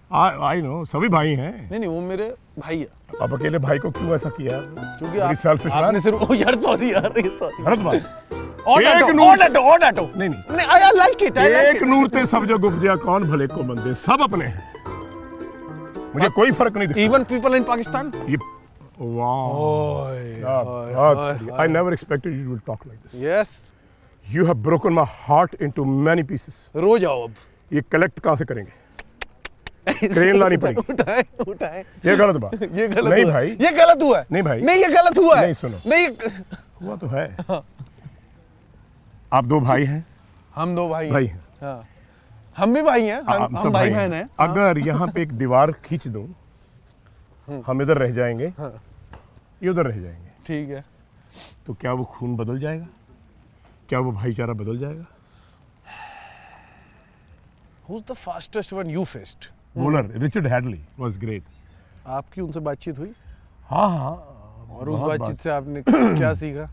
आई नो सभी भाई हैं। नहीं वो मेरे भाई है। अब अकेले भाई को क्यों ऐसा किया? क्योंकि Very selfish man. आपने सिर्फ, ओ यार सॉरी यार, सॉरी। गलत बात। और एक डाटो, नूर- और डाटो, और डाटो। नहीं I like it, I like एक नूर ते सब जग उपजया, कौन भले को मंदे, सब अपने हैं, मुझे कोई फर्क नहीं दिखता। Even people in Pakistan. ये I never expected you to talk like this. Yes, You have broken my heart into many pieces. रो जाओ अब। ये कलेक्ट कहाँ से करेंगे? ट्रेन लानी पड़ेगी। उठाए, उठाए। ये गलत बात। ये गलत नहीं हुआ है। भाई, ये गलत हुआ है। नहीं भाई, नहीं, ये गलत हुआ है। नहीं, सुनो। नहीं, हुआ तो है। आप दो भाई हैं। हम दो भाई भाई हैं। हैं। हाँ, हम भी भाई हैं, आप हम सब भाई हैं। बहन हैं। अगर यहाँ पे एक दीवार खींच दूं, हम इधर रह जाएंगे, ये उधर रह जाएंगे, ठीक है। तो क्या वो खून बदल जाएगा? क्या वो भाईचारा बदल जाएगा? Who's the fastest one you faced? Bowler Richard Hadley was great. आपकी उनसे बातचीत हुई हाँ हाँ, और उस बातचीत से आपने क्या सीखा?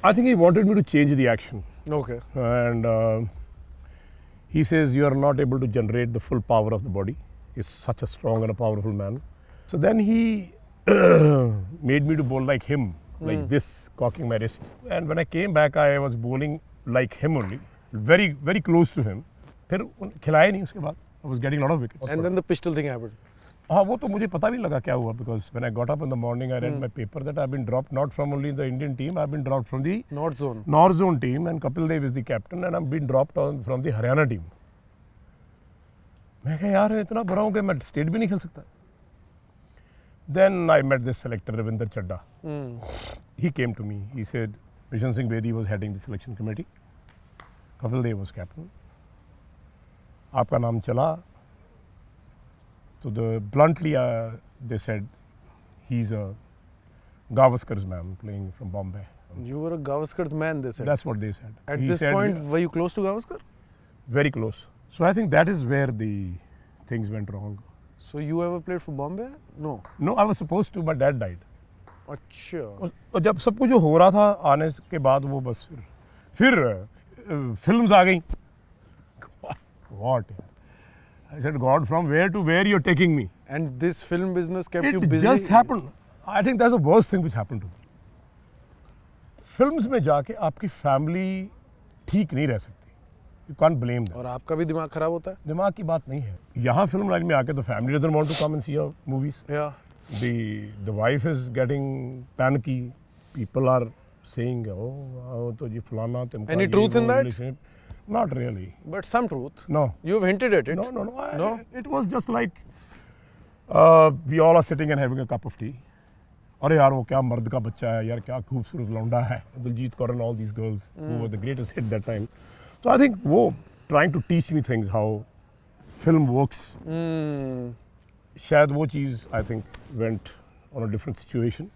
I think he wanted me to change the action, okay, and he says you are not able to generate the full power of the body. He's such a strong and a powerful man. So then he made me to bowl like him, like this, cocking my wrist. And when I came back, I was bowling like him only, very very close to him. फिर खिलाया नहीं उसके बाद. I was getting a lot of wickets. And then the pistol thing happened. हाँ, वो तो मुझे पता भी लगा क्या हुआ, because when I got up in the morning, I read my paper that I've been dropped not from only the Indian team, I've been dropped from the north zone. North Zone team, and Kapil Dev is the captain, and I'm been dropped from the Haryana team. मैं कहा यार इतना बुरा हूँ कि मैं state भी नहीं खेल सकता. Then I met this selector Ravinder Chadda. He came to me. He said Bishan Singh Bedi was heading the selection committee. Kapil Dev was captain. आपका नाम चला. So bluntly they said he's a Gavaskar's man playing from Bombay. You were a Gavaskar's man, they said. That's what they said. At He this said, point, were you close to Gavaskar? very close. So I think that is where the things went wrong. So you ever played for Bombay? No. No, I was supposed to, but dad died. अच्छा। और जब सब कुछ जो हो रहा था आने के बाद वो बस फिर फिल्म्स आ गई. What? I said, God, from where to where you're taking me? And this film business kept you It busy? just happened. I think that's the worst thing which happened to me. Films में जाके आपकी family ठीक नहीं रह सकती. You can't blame them. और आपका भी दिमाग खराब होता है? दिमाग की बात नहीं है. यहाँ फिल्म लाइन में आके तो family doesn't want to come and see your movies. Yeah. The wife is getting panicky. People are saying, oh तो ये फलाना तुमका Any ये truth in वो that? relationship. Not really. But some truth. No. You've hinted at it. No. No? It was just like we all are sitting and having a cup of tea. अरे यार वो क्या मर्द का बच्चा है यार, क्या खूबसूरत लौंडा है. Diljit Kaur and all these girls who were the greatest hit that time. So I think वो trying to teach me things how film works. शायद वो चीज़ I think went on a different situation.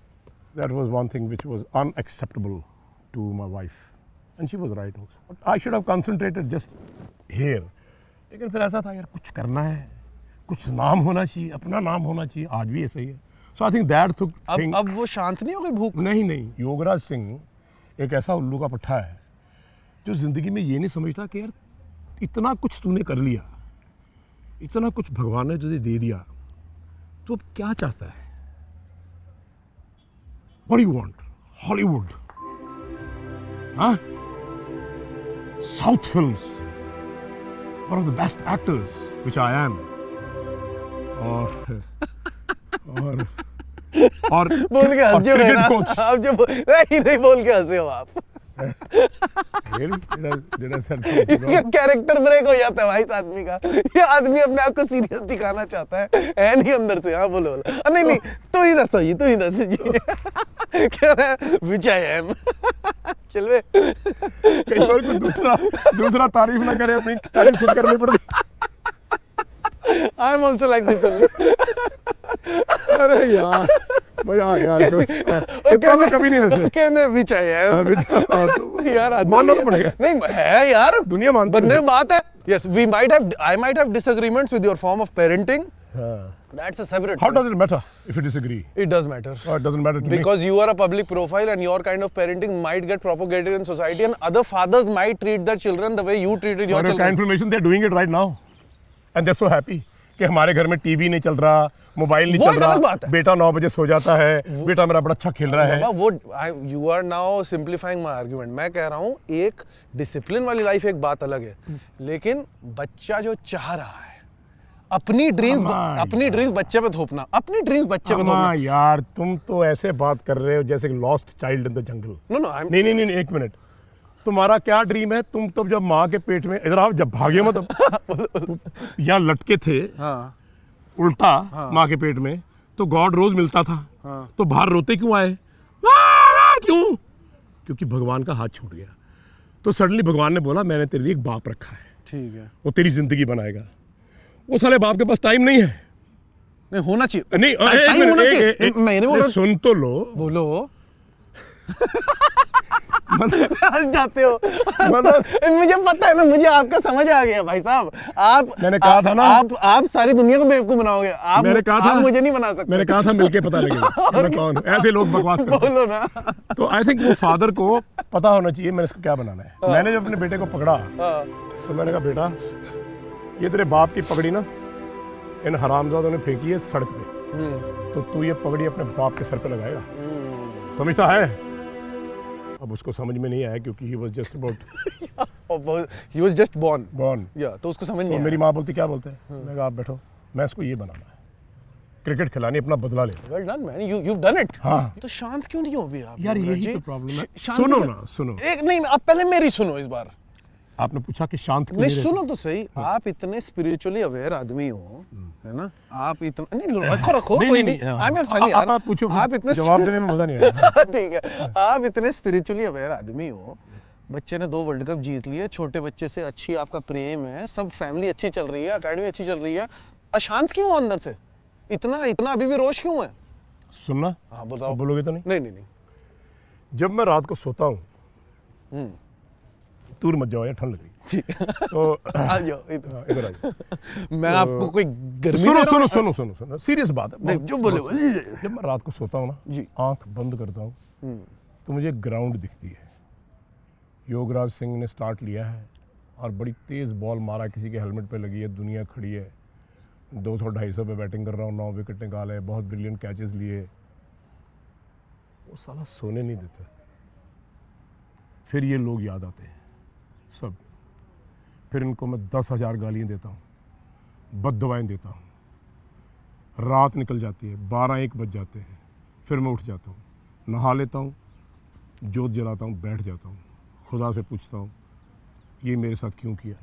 That was one thing which was unacceptable to my wife. And she was right also. But I should have concentrated just here. लेकिन फिर ऐसा था यार कुछ करना है, कुछ नाम होना चाहिए, अपना नाम होना चाहिए. आज भी ऐसा ही है. So I think that took thing. अब वो शांत नहीं हो गई भूख? नहीं, योगराज सिंह एक ऐसा उल्लू का पट्टा है जो जिंदगी में ये नहीं समझता कि यार इतना कुछ तूने कर लिया, इतना कुछ भगवान ने तुझे दे दिया, तो अब क्या चाहता है? What do you want? Hollywood? Huh? South films? One of the best actors, which I am. और बोल के हंस जो है ना, coach. आप जो नहीं बोल के हंसे हो आप. Really? Did I say something wrong? Character break हो जाता है भाई इस आदमी का. ये आदमी अपने आप को सीरियस दिखाना चाहता है नहीं अंदर से. हाँ बोलो. नहीं तू ही दसो ये, तू ही दसो ये क्या है which I am. चल बे. कई बार कोई दूसरा तारीफ ना करे, अपनी तारीफ खुद करनी पड़ती. I am also like this only. अरे यार मजा आ गया. इतना तो कभी नहीं रहते. कहने which I am. यार मानना तो पड़ेगा. नहीं है यार, दुनिया मानती है. बंदे में बात है. Yes, I might have disagreements with your form of parenting. That's a separate. How thing. does it matter if you disagree? It does matter. Or it doesn't matter to me? Because you are a public profile and your kind of parenting might get propagated in society and other fathers might treat their children the way you treated your For your children. information, they're doing it right now. And they're so happy कि हमारे घर में TV नहीं चल रहा mobile नहीं वो चल एक अलग रहा, बात है। बेटा 9 बजे सो जाता है, बेटा मेरा बड़ा अच्छा खेल रहा है। बाबा वो you are now simplifying my argument. मैं कह रहा हूँ एक डिसिप्लिन वाली लाइफ एक बात अलग है, लेकिन बच्चा जो चाह रहा है अपनी ड्रीम्स बच्चे पे थोपना, अपनी ड्रीम्स बच्चे पे थोपना। यार तुम तो ऐसे बात कर रहे हो जैसे lost child in the jungle. No नहीं, एक मिनट, तुम्हारा क्या ड्रीम है? तुम तब जब माँ के पेट में, इधर आओ, जब भागे मत, यहाँ लटके थे हाँ उल्टा माँ के पेट में, तो गॉड रोज मिलता था, तो बाहर रोते क्यों आए? क्यों? क्योंकि भगवान का हाथ छूट गया। तो सडनली भगवान ने बोला मैंने तेरे लिए एक बाप रखा है, ठीक है, वो तेरी जिंदगी बनाएगा। वो साले बाप के पास टाइम नहीं है। नहीं होना चाहिए, नहीं, टाइम होना चाहिए। मैं नहीं बोल रहा, सुन तो लो, बोलो। हंस जाते हो। मुझे पता है ना, मुझे आपका समझ आ गया भाई साहब। मैंने कहा था ना, आप सारी दुनिया को बेवकूफ बनाओगे। मैंने कहा था, आप मुझे नहीं बना सकते। मैंने कहा था मिलके पता लगेगा मैं कौन हूं। ऐसे लोग बकवास करते हैं। बोलो ना। तो आई थिंक वो फादर को पता होना चाहिए मैंने इसको क्या बनाना है। मैंने जब अपने बेटे को पकड़ा तो मैंने कहा बेटा ये तेरे बाप की पगड़ी ना इन हरामजादों ने फेंकी है सड़क पे, तो तू ये पगड़ी अपने बाप के सर पे लगाएगा, समझता है? अब उसको समझ में नहीं आया क्योंकि ही वाज जस्ट बॉर्न। तो उसको समझ नहीं तो आया। मेरी माँ बोलती क्या बोलते हैं, मैं कहा आप बैठो, मैं इसको ये बनाना है, क्रिकेट खिलानी, अपना बदला ले। Well done man, you've done it। हाँ। तो शांत क्यों नहीं हो अभी आप? यार युवराज यही जी? तो प्रॉब्लम है। शांत सुनो क्यों? ना, सुनो। एक नहीं, आप पहले मेरी सुनो इस बार। आपने पूछा कि शांत क्यों नहीं रहते? सुनो तो सही। आप इतने स्पिरिचुअली अवेयर आदमी हो, है ना? आप इतना नहीं, रखो कोई नहीं। I'm not funny यार। आप पूछो, आप इतने जवाब देने में मजा नहीं आया। ठीक है, आप इतने स्पिरिचुअली अवेयर आदमी हो। बच्चे ने 2 वर्ल्ड कप जीत लिए, छोटे बच्चे से अच्छी आपका प्रेम है, सब फैमिली अच्छी चल रही है, अकेडमी अच्छी चल रही है, अशांत क्यों हो अंदर से? इतना अभी भी रोष क्यों है? सुनना, हाँ बताओ। बोलोगे तो नहीं? नहीं। जब मैं रात को सोता हूँ, दूर मत जाओ, ठंड लग रही तो आ जाओ इधर आ जाओ। मैं आपको कोई गर्मी दे रहा हूं? सुनो, सीरियस बात है। नहीं, जो बोले जब मैं रात को सोता हूँ जी। ना, आंख बंद करता हूँ तो मुझे ग्राउंड दिखती है। योगराज सिंह ने स्टार्ट लिया है और बड़ी तेज बॉल मारा, किसी के हेलमेट पे लगी है, दुनिया खड़ी है, 200-250 पे बैटिंग कर रहा हूँ, 9 विकेट निकाले, बहुत ब्रिलियंट कैचेस लिए। वो साला सोने नहीं देता। फिर ये लोग याद आते हैं सब, फिर इनको मैं 10,000 गालियाँ देता हूँ, बद्दुआएं देता हूँ, रात निकल जाती है, 12-1 बज जाते हैं, फिर मैं उठ जाता हूँ, नहा लेता हूँ, जोत जलाता हूँ, बैठ जाता हूँ, खुदा से पूछता हूँ ये मेरे साथ क्यों किया,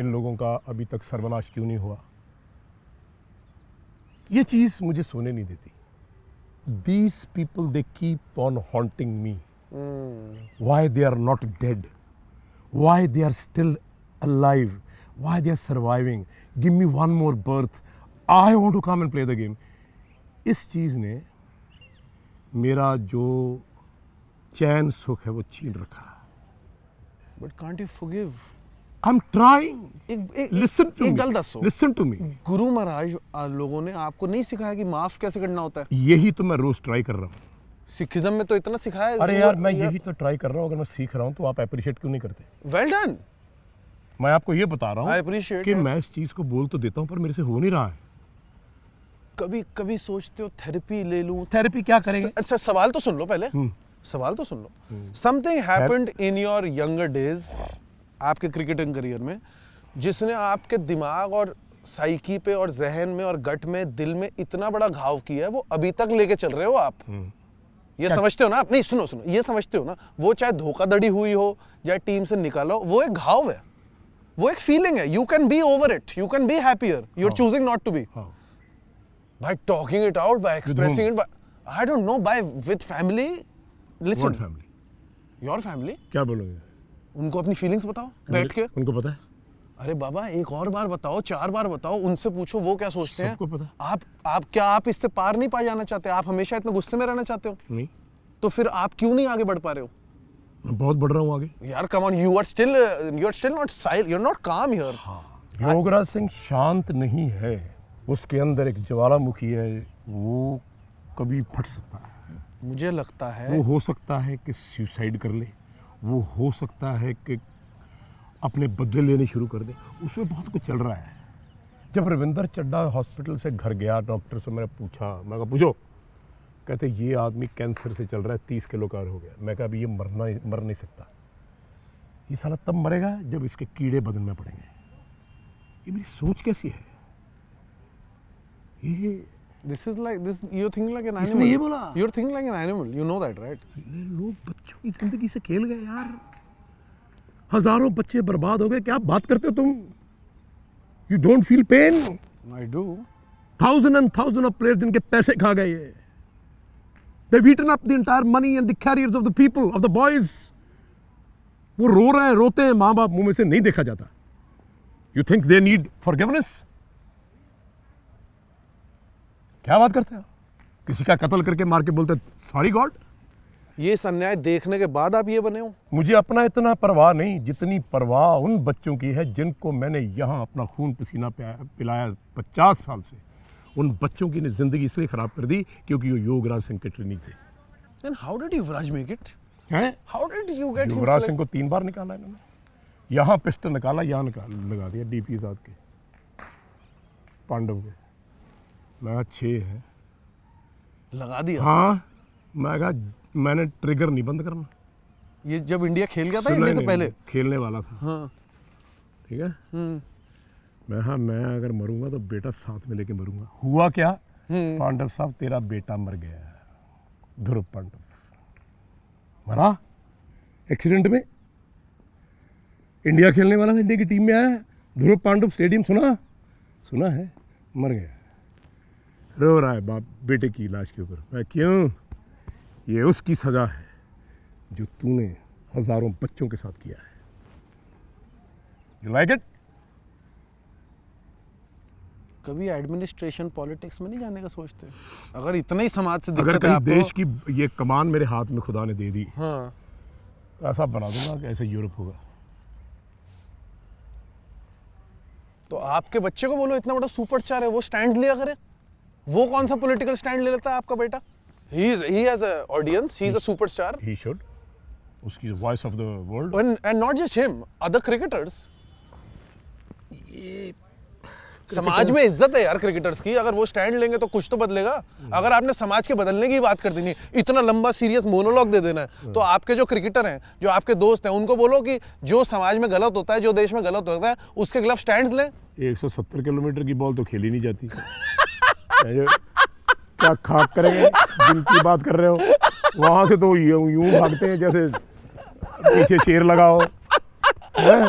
इन लोगों का अभी तक सर्वनाश क्यों नहीं हुआ। ये चीज़ मुझे सोने नहीं देती। These people, they keep on haunting me. Why they are not dead? Why they are still alive? Why they are surviving? Give me one more birth. I want to come and play the game. इस चीज़ ने मेरा जो चैन सुख है वो छीन रखा। But can't you forgive? I'm trying. Listen to me. एक गल दसो। Listen to me. Guru Maharaj लोगों ने आपको नहीं सिखाया कि माफ कैसे करना होता है? यही तो मैं रोज ट्राई कर रहा हूँ। सिखिज्म में तो इतना सिखाया है। अरे यार मैं यही तो ट्राई कर रहा हूँ। अगर मैं सीख रहा हूँ तो आप अप्रिशिएट क्यों नहीं करते? Well done. मैं आपको ये बता रहा हूँ कि मैं इस चीज को बोल तो देता हूँ पर मेरे से हो नहीं रहा है। कभी सोचते हो थेरेपी ले लूं? थेरेपी क्या करेंगे? अच्छा सवाल तो सुन लो पहले। सवाल तो सुन लो। Something happened in your younger days, आपके क्रिकेटिंग करियर में, जिसने आपके दिमाग और साइकी पे और जहन में और गट में, दिल में इतना बड़ा घाव किया है, वो अभी तक लेके चल रहे हो आप। ये समझते हो ना आप? नहीं सुनो, ये समझते हो ना, वो चाहे धोखाधड़ी हुई हो या टीम से निकाला हो, वो एक घाव है, वो एक फीलिंग है। You can be over it, you can be happier, you are choosing not to be. By talking it out, by expressing it, I don't know, by with family. Listen. What family? Your family. क्या बोलोगे? उनको अपनी feelings बताओ बैठ के। उनको पता है? अरे बाबा एक और बार बताओ, 4 बार बताओ, उनसे पूछो वो क्या सोचते हैं। सबको पता। आप इससे पार नहीं पा जाना चाहते? आप हमेशा इतने गुस्से में रहना चाहते हो? नहीं। तो फिर आप क्यों नहीं आगे बढ़ पा रहे हो? मैं बहुत बढ़ रहा हूँ आगे। यार come on, you are still not silent, you are not calm here. Yograj Singh शांत नहीं है, उसके अंदर एक ज्वालामुखी है, वो कभी फट सकता है। मुझे लगता है वो हो सकता है कि सुसाइड कर ले, वो हो सकता है कि अपने बदले लेने शुरू कर दे, उसमें बहुत कुछ चल रहा है। जब रविंदर चड्ढा हॉस्पिटल से घर गया, डॉक्टर से मैंने पूछा, मैं कहा पूछो, कहते ये आदमी कैंसर से चल रहा है, 30 किलो का हो गया। मैं कहा अभी ये मर नहीं सकता, ये साला तब मरेगा जब इसके कीड़े बदन में पड़ेंगे। ये मेरी सोच कैसी है? ये This is like this. You're thinking like an animal. इसने ये बोला। You're thinking like an animal. You know that, right? ये लोग बच्चों की जिंदगी से खेल गए यार, हजारों बच्चे बर्बाद हो गए। क्या बात करते हो तुम? You don't feel pain? I do. Thousand and thousand of players जिनके पैसे खा गए ये, they've eaten up the entire money and the careers of the people, of the boys. वो रो रहे हैं, रोते हैं, माँ बाप मुंह में से नहीं देखा जाता। You think they need forgiveness? क्या बात करते हो? किसी का कत्ल करके मार के बोलते सॉरी गॉड। ये अन्याय देखने के बाद आप ये बने हो? मुझे अपना इतना परवाह नहीं जितनी परवाह उन बच्चों की है जिनको मैंने यहाँ अपना खून पसीना पिलाया 50 साल से। उन बच्चों की जिंदगी इसलिए खराब कर दी क्योंकि वो योगराज सिंह के ट्रेनिंग थे। Then how did Yuvraj make it? हैं? How did you get him Yuvraj select- Singh को 3 बार निकाला इन्होंने। यहाँ पिस्टल निकाला, यहाँ लगा दिया डीपी साथ के पांडव के। मैं 6 है। लगा दिया? हाँ, मैं कहा मैंने ट्रिगर नहीं बंद करना। ये जब इंडिया खेल गया था सुना इंडिया ही से नहीं, पहले? खेलने वाला था। हाँ। ठीक है। मैं अगर मरूंगा तो बेटा साथ में लेके मरूंगा। हुआ क्या? पांडव साहब तेरा बेटा मर गया है, ध्रुव पांडव मरा एक्सीडेंट में। इंडिया खेलने वाला था, इंडिया की टीम में आया, ध्रुव पांडव स्टेडियम सुना है, मर गया। रो रहा है बाप बेटे की लाश के ऊपर। मैं क्यों? ये उसकी सजा है जो तूने हजारों बच्चों के साथ किया है। You like it? कभी एडमिनिस्ट्रेशन पॉलिटिक्स में नहीं जाने का सोचते? अगर इतना ही समाज से अगर दिक्कत है कहीं आपको, देश की ये कमान मेरे हाथ में खुदा ने दे दी हाँ, तो ऐसा बना दूंगा कि ऐसे यूरोप होगा। तो आपके बच्चे को बोलो इतना बड़ा सुपरस्टार है, वो स्टैंड लिया करे। वो कौन सा पॉलिटिकल स्टैंड ले लेता है आपका बेटा? he has a audience, he is a superstar, he should, उसकी voice of the world. and not just him, other cricketers. समाज में इज्जत है यार क्रिकेटर्स की। अगर वो स्टैंड लेंगे तो कुछ तो बदलेगा। अगर आपने समाज के बदलने की बात कर देनी, इतना लंबा सीरियस मोनोलॉग दे देना है, तो आपके जो क्रिकेटर हैं, जो आपके दोस्त हैं, उनको बोलो कि जो समाज में गलत होता है, जो देश में गलत होता है, उसके खिलाफ स्टैंड्स लें। 170 किलोमीटर की बॉल तो खेली नहीं जाती। क्या खाक करेंगे जिनकी बात कर रहे हो? वहां से तो यूं भागते हैं जैसे पीछे शेर लगा हो। हैं?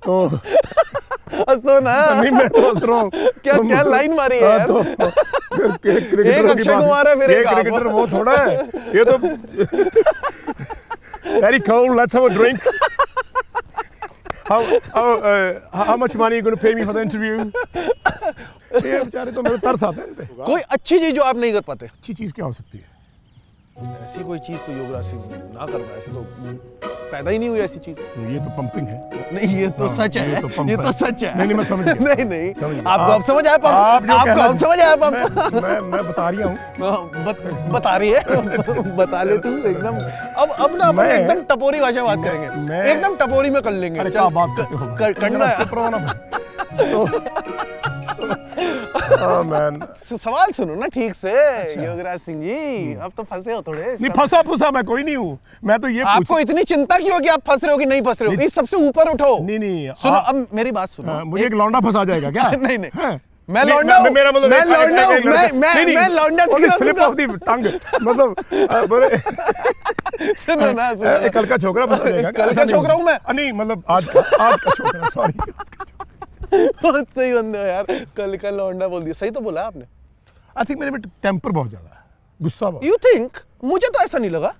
तो हंसो ना। नहीं, मैं तो हंस रहा हूँ। क्या लाइन मारी है यार। एक अक्षय कुमार है, फिर एक आप। क्रिकेटर वो थोड़ा है ये तो। Very cold, let's have a drink. How much money are you going to pay me for the interview? ये बेचारे तो मेरे तरस आते हैं इन पे। कोई अच्छी चीज जो आप नहीं कर पाते? अच्छी चीज क्या हो सकती है? ऐसी कोई चीज तो युवराज सिंह ना कर पाए, ऐसे तो पैदा ही नहीं हुई ऐसी चीज। ये तो पंपिंग है। नहीं, ये तो सच है, पंप ये तो सच है। नहीं, मैं समझ गया। नहीं नहीं, समझ गया। आपको अब समझ आया पंप? आपको अब समझ आया पंप? मैं बता रही हूँ। बता रही है। बता ले तू एकदम। अब ना अपन एकदम टपोरी भाषा में बात करेंगे, एकदम टपोरी में कर लेंगे। अरे क्या बात करते हो? करना है। सवाल सुनो ना ठीक से। योगराज सिंह जी, अब तो फंसे हो थोड़े। नहीं, फंसा मैं कोई नहीं हूँ। मैं तो ये आपको इतनी चिंता क्यों कि आप फंस रहे हो कि नहीं फंस रहे हो? इस सबसे ऊपर उठो। नहीं, सुनो, अब मेरी बात सुनो। मुझे एक लौंडा फंसा जाएगा क्या? नहीं, मैं लौंडा हूँ, मैं लौंडा हूँ, मैं लौंडा मतलब सुनो ना, कल का छोकरा फंसा जाएगा। कल का छोकरा हूँ मैं? नहीं, मतलब आज का छोकरा, सॉरी। बहुत सही बंदे हो यार। कल का लौंडा बोल दिया, सही तो बोला आपने। आई थिंक मेरे में टेम्पर बहुत ज्यादा है, गुस्सा बहुत। You think? मुझे तो ऐसा नहीं लगा।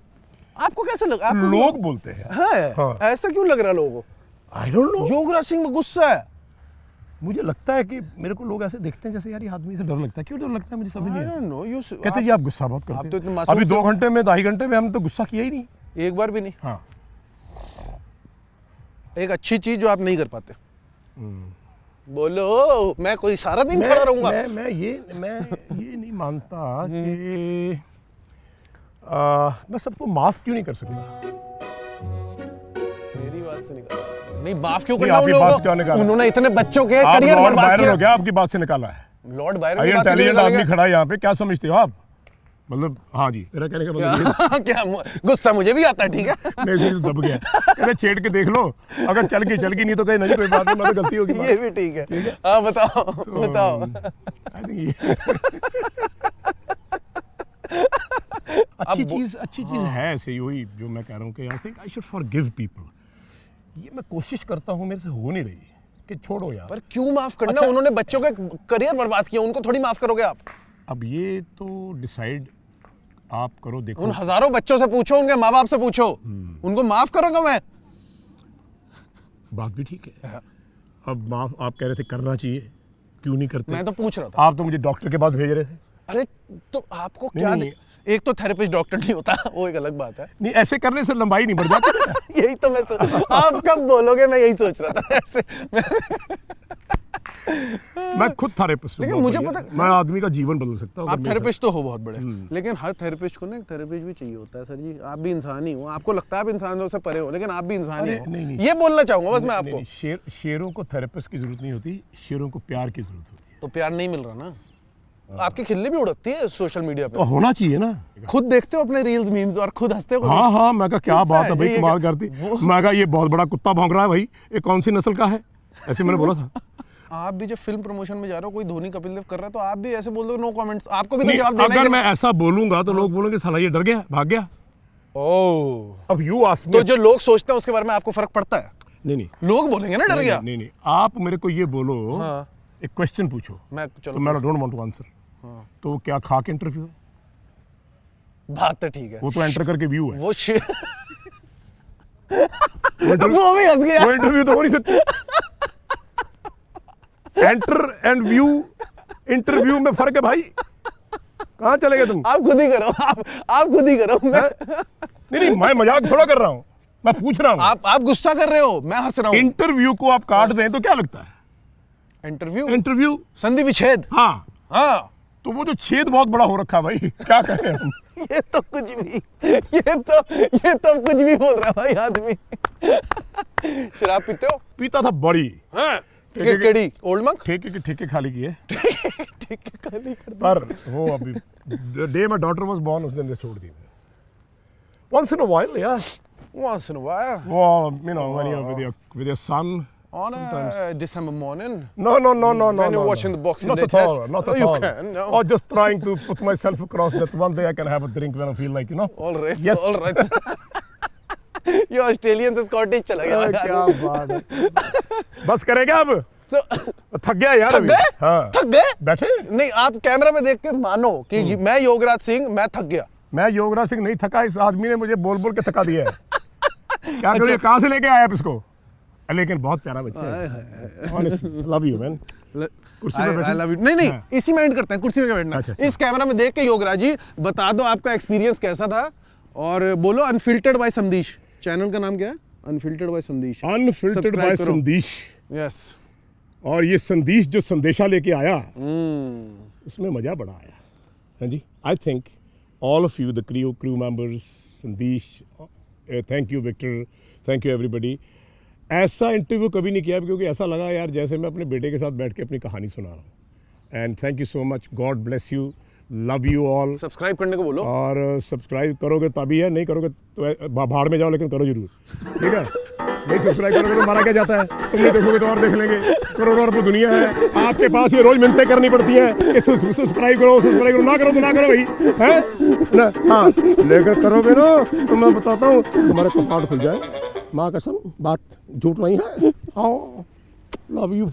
आपको कैसे लगा? लोग बोलते हैं। हाँ। ऐसा क्यों लग रहा है लोगों को? I don't know. Yograj Singh में गुस्सा है। मुझे लगता है कि मेरे को लोग ऐसे देखते हैं जैसे यार ये आदमी से डर लगता है। क्यों डर लगता है मुझे समझ नहीं आता। कहते हैं जी आप गुस्सा बहुत करते तो इतने हैं। मासूम अभी से- 2 घंटे में 2.5 घंटे में हम तो गुस्सा किया ही नहीं। एक बार भी नहीं। हाँ। एक अच्छी चीज जो आप नहीं कर पाते, बोलो। मैं कोई सारा दिन खड़ा रहूंगा। मैं ये नहीं मानता कि मैं सबको माफ क्यों नहीं कर सकता। मेरी बात से निकल नहीं माफ क्यों नहीं, करना उन आपकी लोगों बात क्यों को? निकाला? उन्होंने इतने बच्चों के आप करियर लॉर्ड बर्बाद बायरन किया। हो गया, आपकी बात से निकाला है। लॉर्ड बायरन ये की बात से क्यों इंटेलिजेंट आदमी निकालेंगे? खड़ा है यहाँ पे, क्या समझते हो आप? मतलब हाँ जी, मेरा कहने का मतलब क्या गुस्सा मुझे भी आता है, ठीक है। नहीं दब गया, कहते छेड़ के देख लो, अगर चल गई नहीं तो कहीं नहीं, कोई बात नहीं, मैं तो गलती होगी। ये भी ठीक है। हाँ बताओ बताओ। आई थिंक अच्छी चीज है ऐसे, वही जो मैं कह रहा हूँ कि I think I should forgive people. ये मैं कोशिश करता हूँ, मेरे से हो नहीं रही कि छोड़ो यार। पर क्यों माफ करना? अच्छा, उन्होंने बच्चों के करियर बर्बाद किया, उनको थोड़ी माफ करोगे आप? अब ये तो डिसाइड आप करो, देखो। उन हजारों बच्चों से पूछो, उनके माँ बाप से पूछो, उनको माफ करूंगा मैं। बात भी ठीक है। अब माफ आप कह रहे थे करना चाहिए, क्यों नहीं करते? मैं तो पूछ रहा था। आप तो मुझे डॉक्टर के पास भेज रहे थे। अरे तो आपको नहीं, क्या नहीं, एक तो थेरेपिस्ट डॉक्टर नहीं होता, वो एक अलग बात है। नहीं, ऐसे करने से लंबाई नहीं बढ़ जाती। यही तो मैं आप कब बोलोगे, मैं यही सोच रहा था ऐसे। मैं खुद थेरेपिस्ट हूँ। लेकिन मुझे पता, मैं आदमी का जीवन बदल सकता हूँ। आप थेरेपिस्ट तो हो बहुत बड़े, लेकिन हर थेरेपिस्ट को ना एक थेरेपिस्ट भी चाहिए होता है सर जी। आप भी इंसान ही हो, आपको लगता है आप इंसानों से परे हो, लेकिन आप भी इंसान ही हो। नहीं। ये बोलना चाहूंगा बस मैं आपको। शेरों को थेरेपिस्ट की जरूरत नहीं होती, शेरों को प्यार की जरूरत होती है। तो प्यार नहीं मिल रहा ना, आपकी खिल्ली भी उड़ती है सोशल मीडिया तो पे। होना चाहिए ना। खुद देखते हो अपने रील्स मीम्स और खुद हंसते हो? हाँ, मैं कहा क्या बात है भाई, ये कमाल करती। मैं कहा ये बहुत बड़ा कुत्ता भौंक रहा है भाई, ये कौन सी नस्ल का है, ऐसे मैंने बोला था। आप भी जब फिल्म प्रमोशन में जा रहे हो, कोई धोनी कपिल देव कर रहा है, तो आप भी ऐसे बोल दो नो कमेंट्स, आपको भी तो नहीं, जवाब देना अगर ही मैं ऐसा बोलूंगा तो लोग बोलेंगे साला ये डर गया, भाग गया। ओह, अब यू आस्क तो जो लोग सोचते हैं उसके बारे में आपको फर्क पड़ता है? नहीं, लोग बोलेंगे ना डर गया। नहीं, आप मेरे को ये बोलो, हाँ। एक क्वेश्चन पूछो, मैं तो चलो मैं डोंट वांट टू आंसर। तो क्या खा के इंटरव्यू है? बात तो ठीक है, वो तो एंटर करके व्यू है। वो इंटरव्यू- वो भी हंस गया। वो इंटरव्यू तो हो नहीं सकती। एंटर एंड व्यू, इंटरव्यू में फर्क है भाई। कहाँ चले गए तुम? आप खुद ही करो, आप खुद ही करो। नहीं, मैं मजाक थोड़ा कर रहा हूँ, मैं पूछ रहा हूँ। आप गुस्सा कर रहे हो, मैं हंस रहा हूँ। इंटरव्यू को आप काट दें तो क्या लगता है? इंटरव्यू संधि विच्छेद। हाँ, तो वो जो छेद बहुत बड़ा हो रखा है भाई, क्या करें हम? ये तो कुछ भी, ये तो कुछ भी बोल रहा है भाई आदमी। शराब पीते हो? पीता था बड़ी। हाँ। केड़ी ओल्ड मंक? ठेके खाली किए। ठीक है, खाली कर दो। पर वो अभी the day my daughter was born, उस दिन से छोड़ दी। Once in a while, yeah. Once in a while. Well, you know, when you're with your son. On a December morning. No. When you're watching the Boxing Not Day at all. test. Not at you all. can, no. Or just trying to put myself across that one day I can have a drink when I feel like, you know. All right. Yes. All right. ये Australian से Scottish चला गया। क्या बात है। बस करेगा अब? तो थक गया यार। थक गए? हाँ। थक गए? बैठे? नहीं, आप कैमरा में देख के मानो कि मैं योगराज सिंह, मैं थक गया। मैं योगराज सिंह नहीं थका, इस आदमी ने मुझे बोल बोल के थका दिया है। क्या करूँ, कहाँ से लेके आया आप इसको? लेकिन बहुत प्यारा बच्चा है। Honestly, love you man। कुर्सी पे बैठे? I love you। नहीं, हाँ। इसी में एंड करते हैं, कुर्सी पे बैठना। अच्छा। इस कैमरा में देख के योगराज जी बता दो आपका एक्सपीरियंस कैसा था, और बोलो अनफिल्टर्ड बाय संदेश। चैनल का नाम क्या है? अनफिल्टर्ड बाय संदेश। अनफिल्टर्ड बाय संदेश। यस। और ये संदेश जो संदेशा लेके आया, उसमें मजा बड़ा आया। हाँ जी, I think all of you the crew members, Sandesh, thank you Victor, thank you everybody. ऐसा इंटरव्यू कभी नहीं किया, क्योंकि ऐसा लगा यार जैसे मैं अपने बेटे के साथ बैठ के अपनी कहानी सुना रहा हूँ। And thank you so much, God bless you, love you all. Subscribe करने को बोलो। और सब्सक्राइब करोगे तभी है, नहीं करोगे तो भाड़ में जाओ, लेकिन करो जरूर, ठीक है? नहीं सब्सक्राइब करोगे तो मारा क्या जाता है? तुम नहीं देखोगे तो और देख लेंगे, करोड़ों अरबों दुनिया है। आपके पास ये रोज मिन्नतें करनी पड़ती हैं कि सब्सक्राइब करो, ना करो तो ना करो भाई, है ना? हाँ, लेकर करोगे ना तो मैं बताता हूँ तुम्हारे कपाट खुल जाए, माँ कसम, बात झूठ नहीं है। हाँ, लव यू।